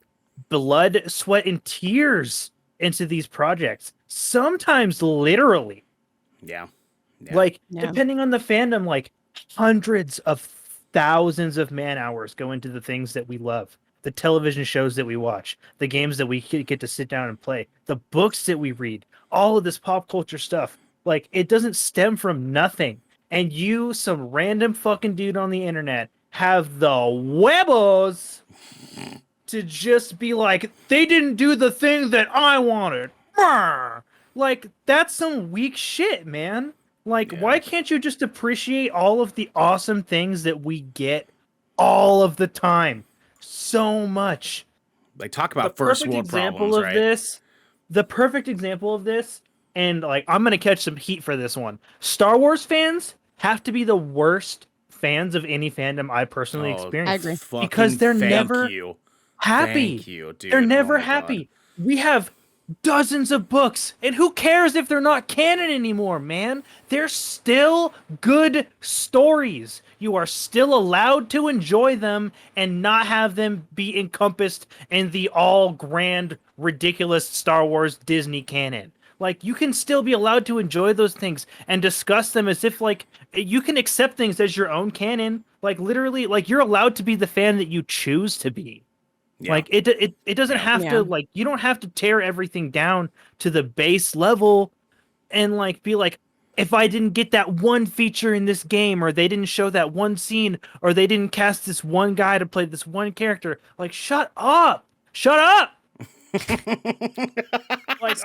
blood, sweat, and tears into these projects. Sometimes literally. Yeah. Like, depending on the fandom, like hundreds of thousands of man hours go into the things that we love, the television shows that we watch, the games that we get to sit down and play, the books that we read, all of this pop culture stuff. Like, it doesn't stem from nothing. And you, some random fucking dude on the internet, have the huevos to just be like, they didn't do the thing that I wanted. Like, that's some weak shit, man. Like, why can't you just appreciate all of the awesome things that we get all of the time? So much. Like, talk about first world problems, right? The perfect example of this, and like, I'm going to catch some heat for this one. Star Wars fans have to be the worst fans of any fandom I personally experience. I agree. Because they're never happy. Thank you, dude. They're never happy. God. We have dozens of books, and who cares if they're not canon anymore, man? They're still good stories. You are still allowed to enjoy them and not have them be encompassed in the all grand, ridiculous Star Wars Disney canon. Like, you can still be allowed to enjoy those things and discuss them as if, like, you can accept things as your own canon. Like, literally, like, you're allowed to be the fan that you choose to be. Yeah. Like, it doesn't have to, like, you don't have to tear everything down to the base level and, like, be like, if I didn't get that one feature in this game, or they didn't show that one scene, or they didn't cast this one guy to play this one character, like, shut up! Like,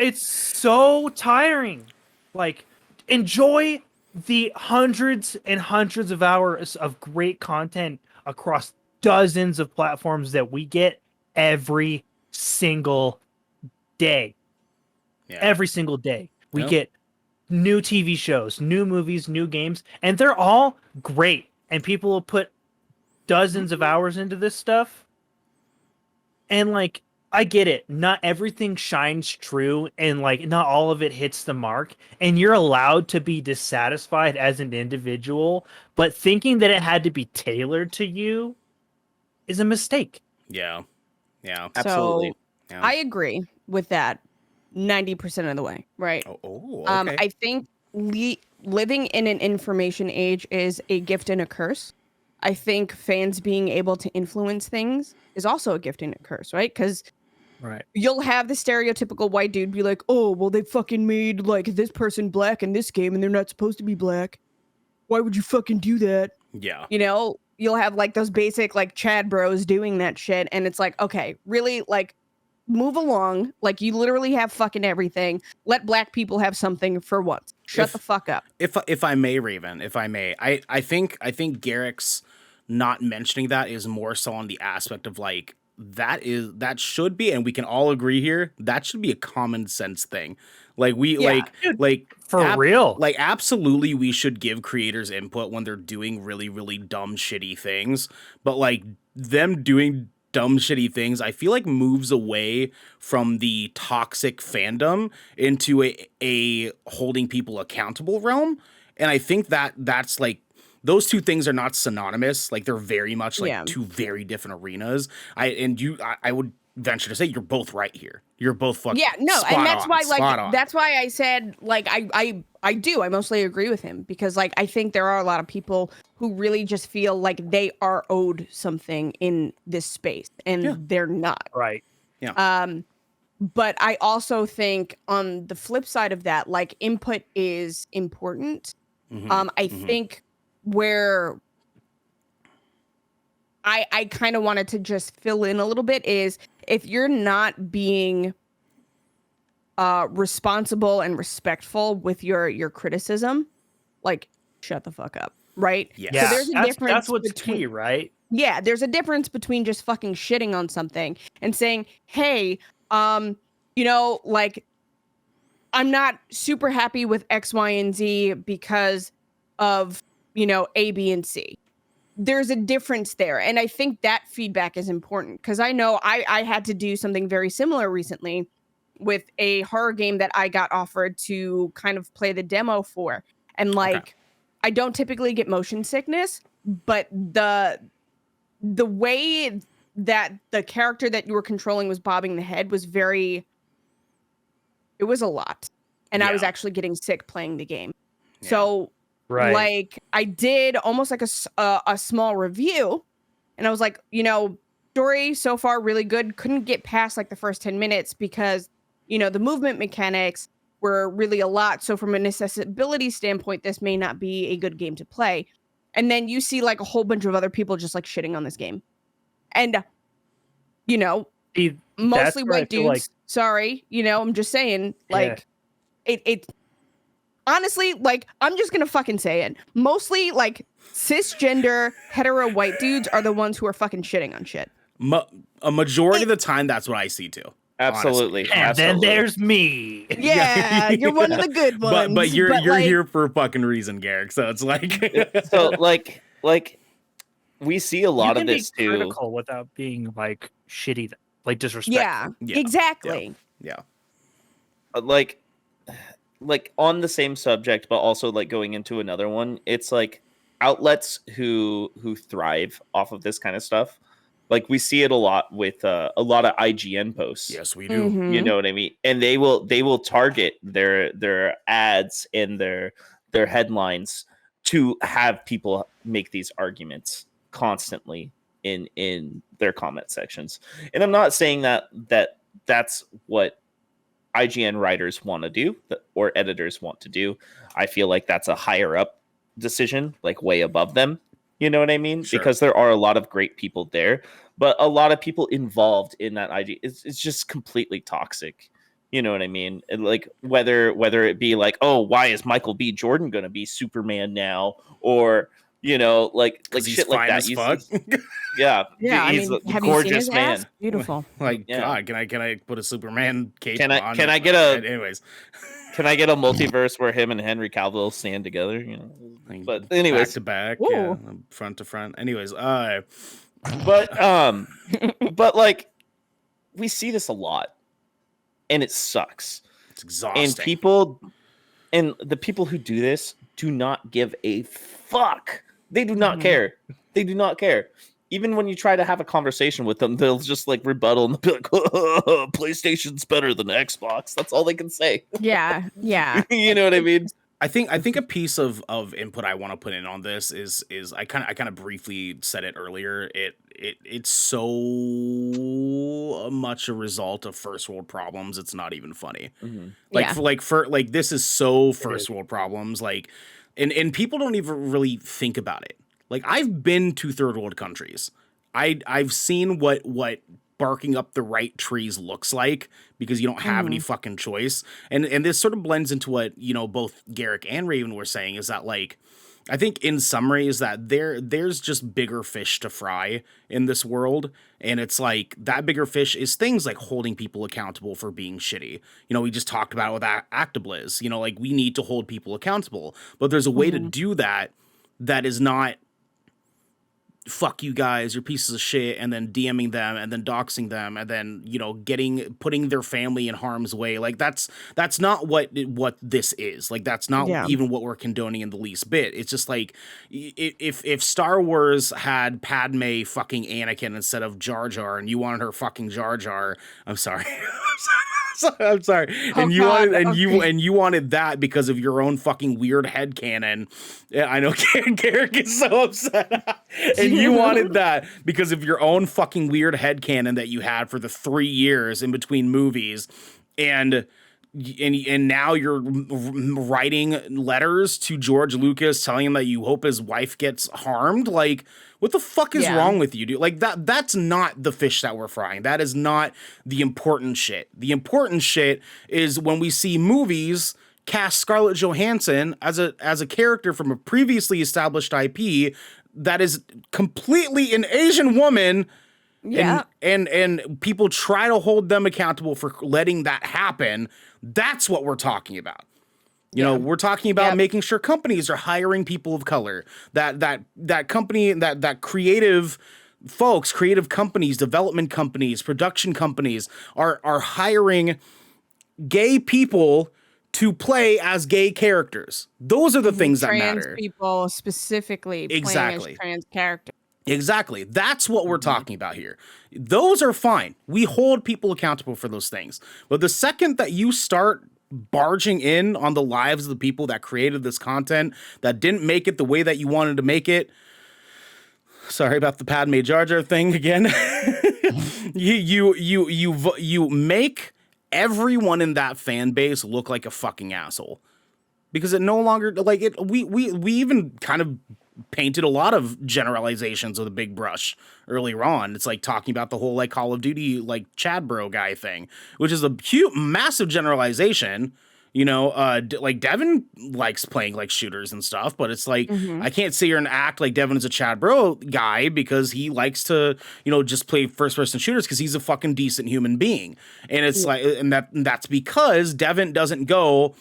it's so tiring. Like, enjoy the hundreds and hundreds of hours of great content across dozens of platforms that we get every single day. Every single day we get new TV shows, new movies, new games, and they're all great. And people will put dozens of hours into this stuff. And like, I get it. Not everything shines true, and like, not all of it hits the mark. And you're allowed to be dissatisfied as an individual, but thinking that it had to be tailored to you is a mistake. Yeah. Absolutely. So Yeah. I agree with that 90% of the way, right? Okay. I think living in an information age is a gift and a curse. I think fans being able to influence things is also a gift and a curse, right? Because you'll have the stereotypical white dude be like, oh, well, they fucking made like this person black in this game and they're not supposed to be black. Why would you fucking do that? Yeah. You know, you'll have like those basic like Chad bros doing that shit. And it's like, okay, really, like, move along. Like, you literally have fucking everything. Let black people have something for once. Shut the fuck up. If I may, Raven, I think Garrick's not mentioning that is more so on the aspect of like, that should be, and we can all agree here, that should be a common sense thing. Like real. Like, absolutely, we should give creators input when they're doing really, really dumb, shitty things. But like, them doing dumb, shitty things, I feel like moves away from the toxic fandom into a holding people accountable realm. And I think that's like, those two things are not synonymous. Like, they're very much like two very different arenas. I would venture to say you're both right here. You're both fucking and that's why like that's why I said like I mostly agree with him, because like I think there are a lot of people who really just feel like they are owed something in this space and they're not. Right. Yeah. But I also think on the flip side of that, like, input is important. I think where I kind of wanted to just fill in a little bit is, if you're not being responsible and respectful with your criticism, like, shut the fuck up, right? Yes. So there's a difference. That's what's key, right? Yeah, there's a difference between just fucking shitting on something and saying, hey, you know, like, I'm not super happy with X, Y, and Z because of, you know, A, B, and C. There's a difference there. And I think that feedback is important, because I know I had to do something very similar recently with a horror game that I got offered to kind of play the demo for. And like, I don't typically get motion sickness, but the way that the character that you were controlling was bobbing the head was it was a lot. And I was actually getting sick playing the game. Yeah. So like, I did almost like a small review, and I was like, you know, story so far really good. Couldn't get past like the first 10 minutes because, you know, the movement mechanics were really a lot. So from an accessibility standpoint, this may not be a good game to play. And then you see like a whole bunch of other people just like shitting on this game. And, you know, mostly white dudes. Like... Sorry, you know, I'm just saying, like, it honestly, like, I'm just gonna fucking say it. Mostly, like, cisgender, hetero white dudes are the ones who are fucking shitting on shit. A majority of the time, that's what I see too. Absolutely. And then there's me. Yeah, you're one of the good ones. But you're like, here for a fucking reason, Garrick. So it's like, so like we see a lot of this too. Critical without being like shitty, like disrespectful. Yeah, exactly. Yeah. Like on the same subject, but also like going into another one, it's like outlets who thrive off of this kind of stuff. Like, we see it a lot with a lot of IGN posts. Yes, we do. You know what I mean? And they will target their ads and their headlines to have people make these arguments constantly in their comment sections. And I'm not saying that's what IGN writers want to do or editors want to do. I feel like that's a higher up decision, like way above them. You know what I mean? Sure. Because there are a lot of great people there, but a lot of people involved in that IG, it's just completely toxic. You know what I mean? And like, whether it be like, oh, why is Michael B. Jordan going to be Superman now? Or You know, like he's shit fine like that. as fuck. Yeah, Yeah, I he's mean, a have you seen gorgeous his man. ass? Beautiful. Like, Yeah. God, can I put a Superman cape Can on? I get a Anyways, Can I get a multiverse where him and Henry Cavill stand together? You know, like, but anyways, back to back, Ooh. yeah, front to front. Anyways, but like we see this a lot, and it sucks. it's exhausting. And the people who do this do not give a fuck. They do not care. They do not care. Even when you try to have a conversation with them, they'll just like rebuttal and be like, oh, PlayStation's better than Xbox. That's all they can say. Yeah. Yeah. You know what I mean? I think a piece of input I want to put in on this is I kind of briefly said it earlier. It's so much a result of first world problems. It's not even funny. Mm-hmm. Like this is so first world problems. Like, and people don't even really think about it. Like, I've been to third world countries. I've seen what barking up the right trees looks like, because you don't have any fucking choice. And this sort of blends into what, you know, both Garrick and Raven were saying, is that, like, I think in summary is that there's just bigger fish to fry in this world. And it's like, that bigger fish is things like holding people accountable for being shitty. You know, we just talked about it with Blizz. You know, like, we need to hold people accountable, but there's a way to do that is not, fuck you guys, you're pieces of shit, and then DMing them and then doxing them and then, you know, putting their family in harm's way. Like, that's not what this is. Like, that's not even what we're condoning in the least bit. It's just like, if Star Wars had Padme fucking Anakin instead of Jar Jar, and you wanted her fucking Jar Jar, I'm sorry. I'm sorry. And you wanted that because of your own fucking weird headcanon. Yeah, I know Garrick is so upset. And you wanted that because of your own fucking weird headcanon that you had for the 3 years in between movies. And now you're writing letters to George Lucas telling him that you hope his wife gets harmed. Like, what the fuck is wrong with you, dude? Like, that's not the fish that we're frying. That is not the important shit. The important shit is when we see movies cast Scarlett Johansson as a character from a previously established IP that is completely an Asian woman. Yeah. And people try to hold them accountable for letting that happen. That's what we're talking about. You know, we're talking about making sure companies are hiring people of color, that company, that creative folks, creative companies, development companies, production companies are hiring gay people to play as gay characters. Those are the things that matter. Trans people specifically playing as trans characters. Exactly. That's what we're talking about here. Those are fine. We hold people accountable for those things. But the second that you start barging in on the lives of the people that created this content, that didn't make it the way that you wanted to make it, sorry about the Padme Jar Jar thing again. you make everyone in that fan base look like a fucking asshole, because it no longer, like, it. We even kind of painted a lot of generalizations with a big brush earlier on. It's like talking about the whole, like, Call of Duty, like, Chad bro guy thing, which is a huge, massive generalization. You know, like, Devin likes playing, like, shooters and stuff, but it's like, I can't sit here and act like Devin is a Chad bro guy because he likes to, you know, just play first person shooters because he's a fucking decent human being. And it's like, and that's because Devin doesn't go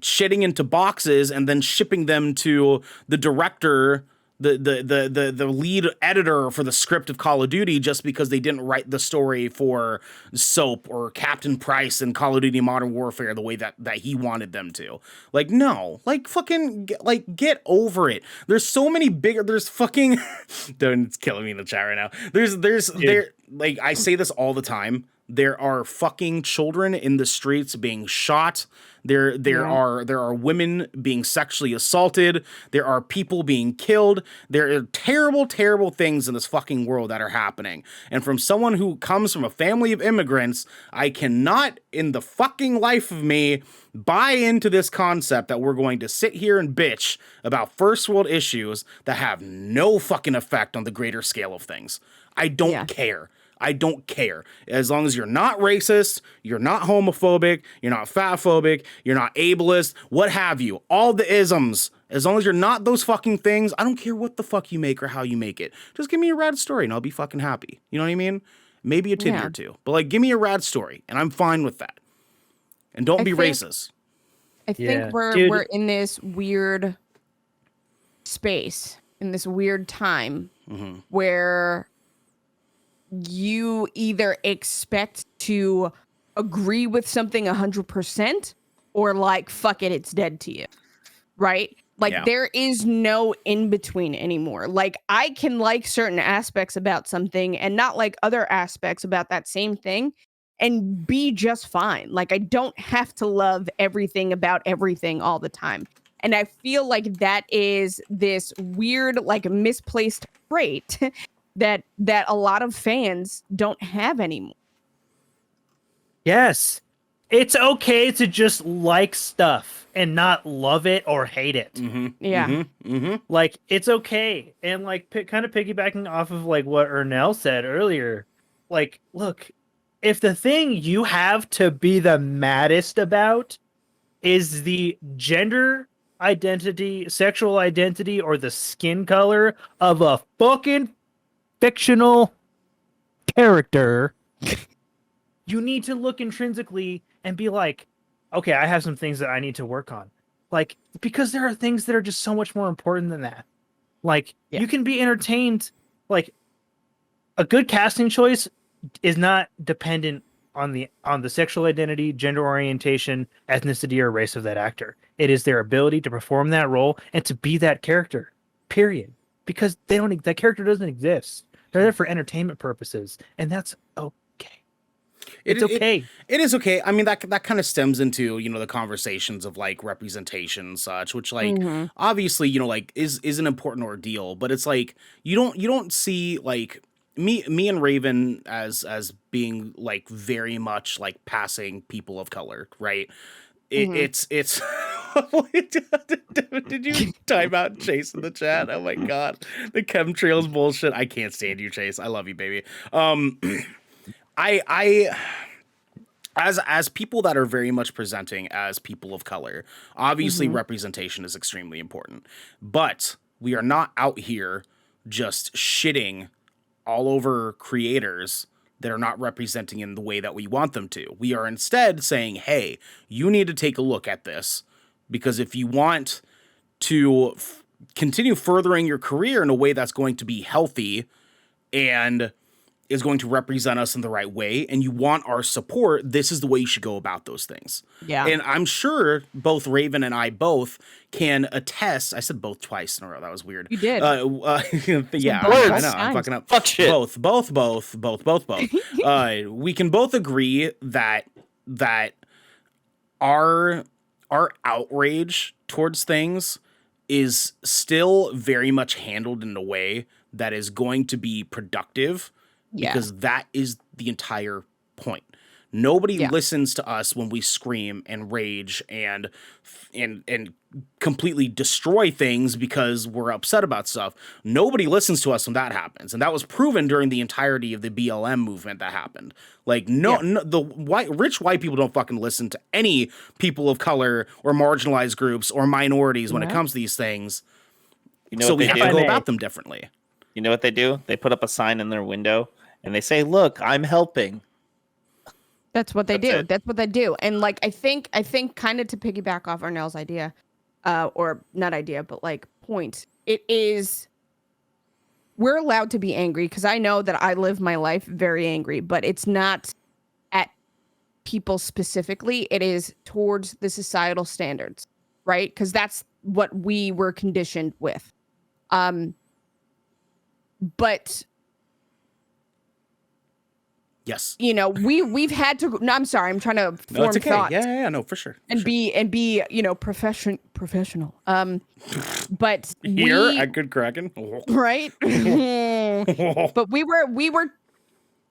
shitting into boxes and then shipping them to the director, the lead editor for the script of Call of Duty, just because they didn't write the story for Soap or Captain Price in Call of Duty Modern Warfare the way that he wanted them to. Like, no, like, fucking, like, get over it. There's so many bigger, there's fucking, dude, it's killing me in the chat right now. There, like, I say this all the time. There are fucking children in the streets being shot. There are women being sexually assaulted. There are people being killed. There are terrible, terrible things in this fucking world that are happening. And from someone who comes from a family of immigrants, I cannot, in the fucking life of me, buy into this concept that we're going to sit here and bitch about first world issues that have no fucking effect on the greater scale of things. I don't care. I don't care. As long as you're not racist, you're not homophobic, you're not fatphobic, you're not ableist, what have you. All the isms As long as you're not those fucking things, I don't care what the fuck you make or how you make it. Just give me a rad story and I'll be fucking happy. You know what I mean? Maybe a titty or two. But like, give me a rad story and I'm fine with that. And don't be racist. I think we're in this weird space, in this weird time where you either expect to agree with something 100% or like, fuck it, it's dead to you. Right? Like there is no in between anymore. Like I can like certain aspects about something and not like other aspects about that same thing and be just fine. Like I don't have to love everything about everything all the time. And I feel like that is this weird, like misplaced trait that a lot of fans don't have anymore. Yes. It's okay to just like stuff and not love it or hate it. Like it's okay. And like kind of piggybacking off of like what Ernell said earlier, like, look, if the thing you have to be the maddest about is the gender identity, sexual identity, or the skin color of a fucking fictional character, you need to look intrinsically and be like, okay, I have some things that I need to work on. Like, because there are things that are just so much more important than that. Like, you can be entertained. Like, a good casting choice is not dependent on the sexual identity, gender orientation, ethnicity, or race of that actor. It is their ability to perform that role and to be that character. Period. Because that character doesn't exist. They're there for entertainment purposes, and that's okay. It's okay. It is okay. I mean, that kind of stems into, you know, the conversations of like representation and such, which like obviously, you know, like is an important ordeal, but it's like you don't see like me and Raven as being like very much like passing people of color, right? It's did you time out Chase in the chat? Oh my god, the chemtrails bullshit. I can't stand you, Chase. I love you, baby. I as people that are very much presenting as people of color, obviously representation is extremely important, but we are not out here just shitting all over creators that are not representing in the way that we want them to. We are instead saying, hey, you need to take a look at this, because if you want to continue furthering your career in a way that's going to be healthy and is going to represent us in the right way, and you want our support, this is the way you should go about those things. Yeah. And I'm sure both Raven and I both can attest. I said both twice in a row. That was weird. You did. Yeah, I know. I'm fucking up. Fuck shit. Both. We can both agree that our outrage towards things is still very much handled in a way that is going to be productive. Because that is the entire point. Nobody listens to us when we scream and rage and completely destroy things because we're upset about stuff. Nobody listens to us when that happens. And that was proven during the entirety of the BLM movement that happened. Like, the rich white people don't fucking listen to any people of color or marginalized groups or minorities when it comes to these things. You know, so we have to go about them differently. You know what they do? They put up a sign in their window and they say, "Look, I'm helping." That's what they do. That's what they do. And like, I think kind of to piggyback off Ernell's idea, or not idea, but like point, it is, we're allowed to be angry, because I know that I live my life very angry, but it's not at people specifically. It is towards the societal standards, right? Because that's what we were conditioned with. But yes, you know, we've had to. No, I'm sorry. I'm trying to form it's okay. thought. Yeah, no, for sure. And be you know, professional. But here at Good Kraken, right? But we were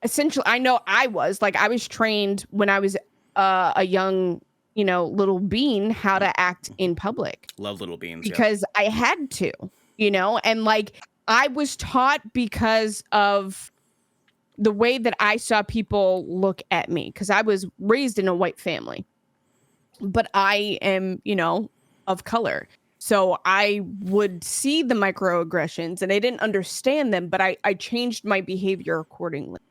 essentially. I know I was trained when I was a young, you know, little bean, how to act in public. Love little beans because I had to, you know, and like. I was taught because of the way that I saw people look at me, because I was raised in a white family, but I am, you know, of color. So I would see the microaggressions and I didn't understand them, but I changed my behavior accordingly.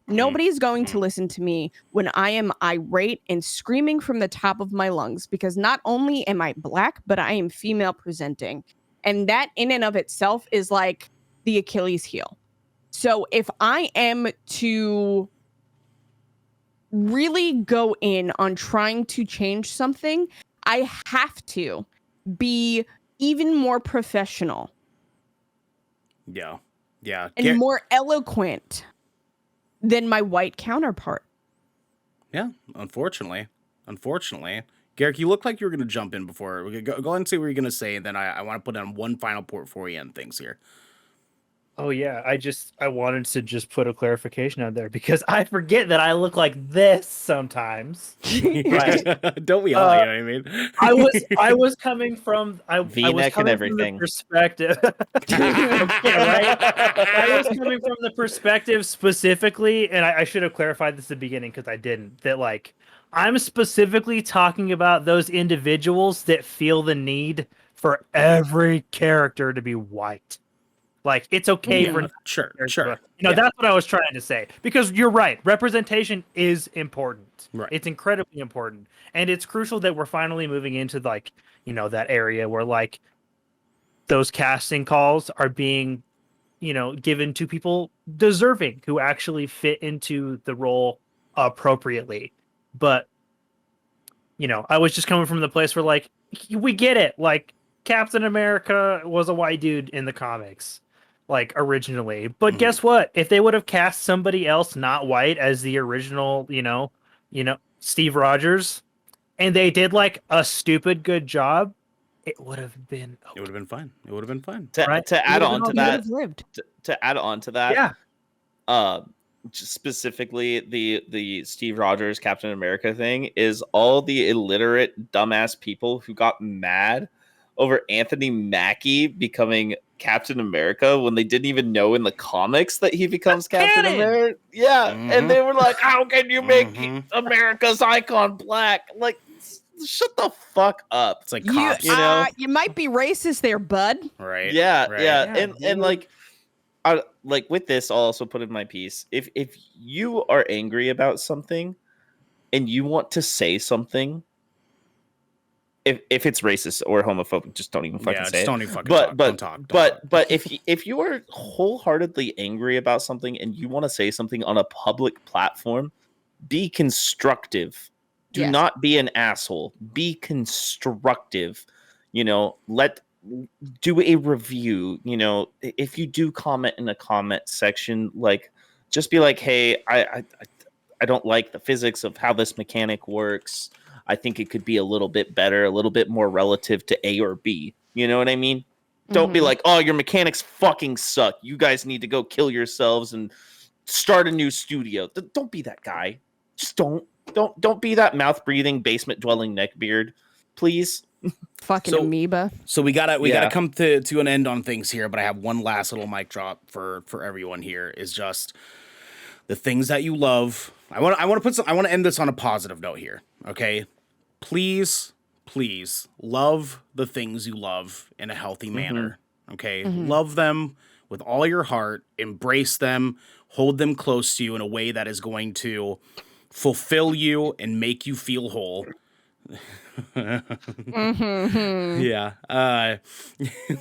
Nobody's going to listen to me when I am irate and screaming from the top of my lungs, because not only am I Black, but I am female presenting. And that in and of itself is like the Achilles heel. So if I am to really go in on trying to change something, I have to be even more professional. Yeah. And more eloquent than my white counterpart. Yeah, unfortunately. Garrick, you look like you were going to jump in before. Go ahead and say what you're going to say, and then I want to put on one final port for you and things here. Oh yeah, I wanted to just put a clarification out there because I forget that I look like this sometimes. Right? Don't we all? You know what I mean? I was coming from V-neck and everything. From the perspective. Yeah, right? I was coming from the perspective specifically, and I should have clarified this at the beginning because I didn't. That like I'm specifically talking about those individuals that feel the need for every character to be white. Like, it's okay for... Sure. That's what I was trying to say. Because you're right. Representation is important. Right. It's incredibly important. And it's crucial that we're finally moving into, like, that area where, like, those casting calls are being, given to people deserving who actually fit into the role appropriately. But, I was just coming from the place where, like, we get it. Like, Captain America was a white dude in the comics. Like originally, but guess what? If they would have cast somebody else not white as the original, Steve Rogers, and they did like a stupid good job, it would have been. Okay. It would have been fine. To add on to that, yeah. Specifically the Steve Rogers Captain America thing is all the illiterate dumbass people who got mad over Anthony Mackie becoming Captain America when they didn't even know in the comics that he becomes Captain America. Yeah, and they were like, "How can you make America's icon Black?" Like, shut the fuck up. It's like cops, you might be racist there, bud. Right. Yeah. And like, like with this, I'll also put in my piece. If you are angry about something and you want to say something, if it's racist or homophobic, just don't even fucking say it. Don't even fucking talk. But if you are wholeheartedly angry about something and you want to say something on a public platform, be constructive. Do not be an asshole. Be constructive. Do a review. If you do comment in the comment section, like just be like, hey, I don't like the physics of how this mechanic works. I think it could be a little bit better, a little bit more relative to A or B. You know what I mean? Don't be like, oh, your mechanics fucking suck. You guys need to go kill yourselves and start a new studio. Don't be that guy. Just don't be that mouth breathing, basement dwelling neckbeard, please. Fucking amoeba. So we gotta come to an end on things here, but I have one last little mic drop for everyone here is just the things that you love. I want to end this on a positive note here. Okay, please love the things you love in a healthy manner. Okay, love them with all your heart, embrace them, hold them close to you in a way that is going to fulfill you and make you feel whole. Yeah. That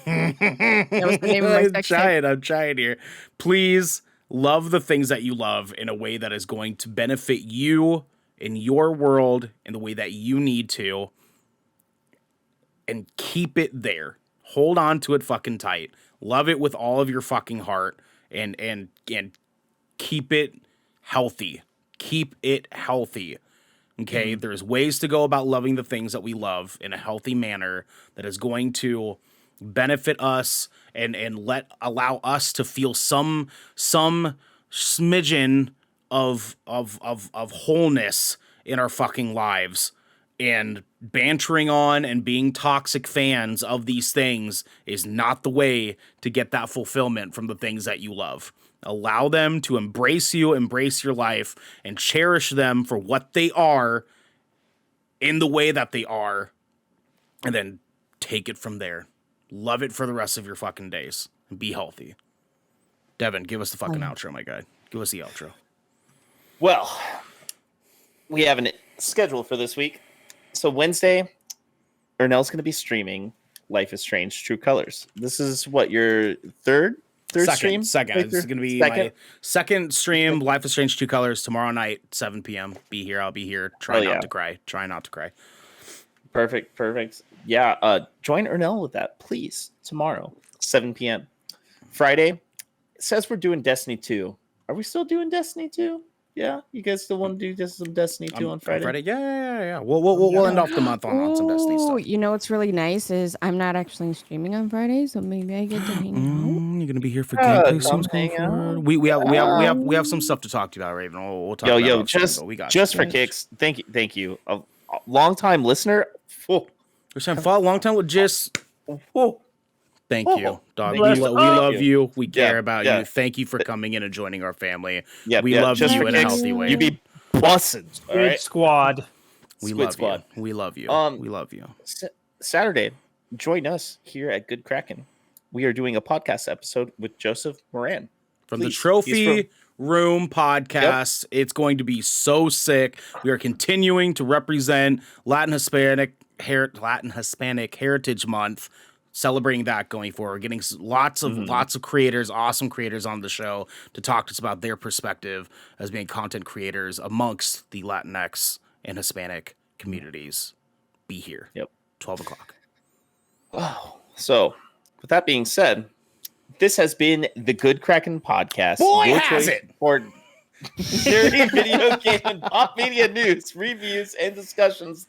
was the name of my section. I'm trying here. Please love the things that you love in a way that is going to benefit you in your world in the way that you need to, and keep it there. Hold on to it fucking tight. Love it with all of your fucking heart, and keep it healthy. Keep it healthy. Okay, there's ways to go about loving the things that we love in a healthy manner that is going to benefit us and allow us to feel some smidgen of wholeness in our fucking lives. And bantering on and being toxic fans of these things is not the way to get that fulfillment from the things that you love. Allow them to embrace you, embrace your life, and cherish them for what they are in the way that they are. And then take it from there. Love it for the rest of your fucking days. And be healthy. Devin, give us the fucking outro, my guy. Give us the outro. Well, we have a schedule for this week. So Wednesday, Ernell's going to be streaming Life is Strange: True Colors. This is what, your third stream? Second. This is going to be my second stream. Life is Strange: True Colors tomorrow night, 7 p.m. Be here. I'll be here. Try not to cry. Perfect. Yeah. Join Ernell with that, please. Tomorrow, 7 p.m. Friday, it says we're doing Destiny 2. Are we still doing Destiny 2? Yeah, you guys still want to do just some Destiny 2 on Friday? Yeah. We'll end off the month on some Destiny stuff. You know what's really nice is I'm not actually streaming on Friday, so maybe I get to hang out. You're gonna be here for gameplay soon. We have some stuff to talk to you about, Raven. We'll talk about it. Just for kicks. Thank you. A long time listener. Long time with just. Thank you, dog. We love you. We care about you. Thank you for coming in and joining our family. We love you in a healthy way. You be bussing. Good squad. We love you. We love you. Saturday, join us here at Good Kraken. We are doing a podcast episode with Joseph Moran from the Trophy Room podcast. It's going to be so sick. We are continuing to represent Latin Hispanic Heritage Month. Celebrating that going forward, getting lots of creators, awesome creators on the show to talk to us about their perspective as being content creators amongst the Latinx and Hispanic communities. Be here. 12 o'clock. Oh, so with that being said, this has been the Good Kraken podcast. Boy, has it! For nerdy video game and pop media news, reviews, and discussions.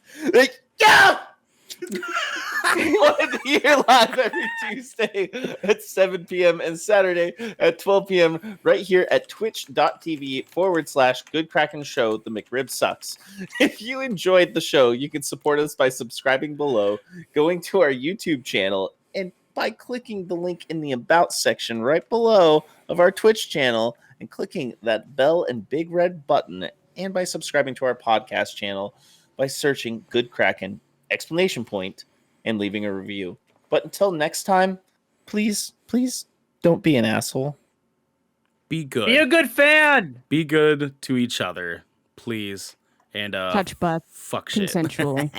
Here live every Tuesday at 7 p.m. and Saturday at 12 p.m. right here at twitch.tv/Good Kraken Show. The McRib sucks. If you enjoyed the show, you can support us by subscribing below, going to our YouTube channel, and by clicking the link in the About section right below of our Twitch channel and clicking that bell and big red button, and by subscribing to our podcast channel by searching Good Kraken ! And leaving a review. But until next time, please don't be an asshole. Be good. Be a good fan. Be good to each other, please. And touch butt fuck shit. consensually.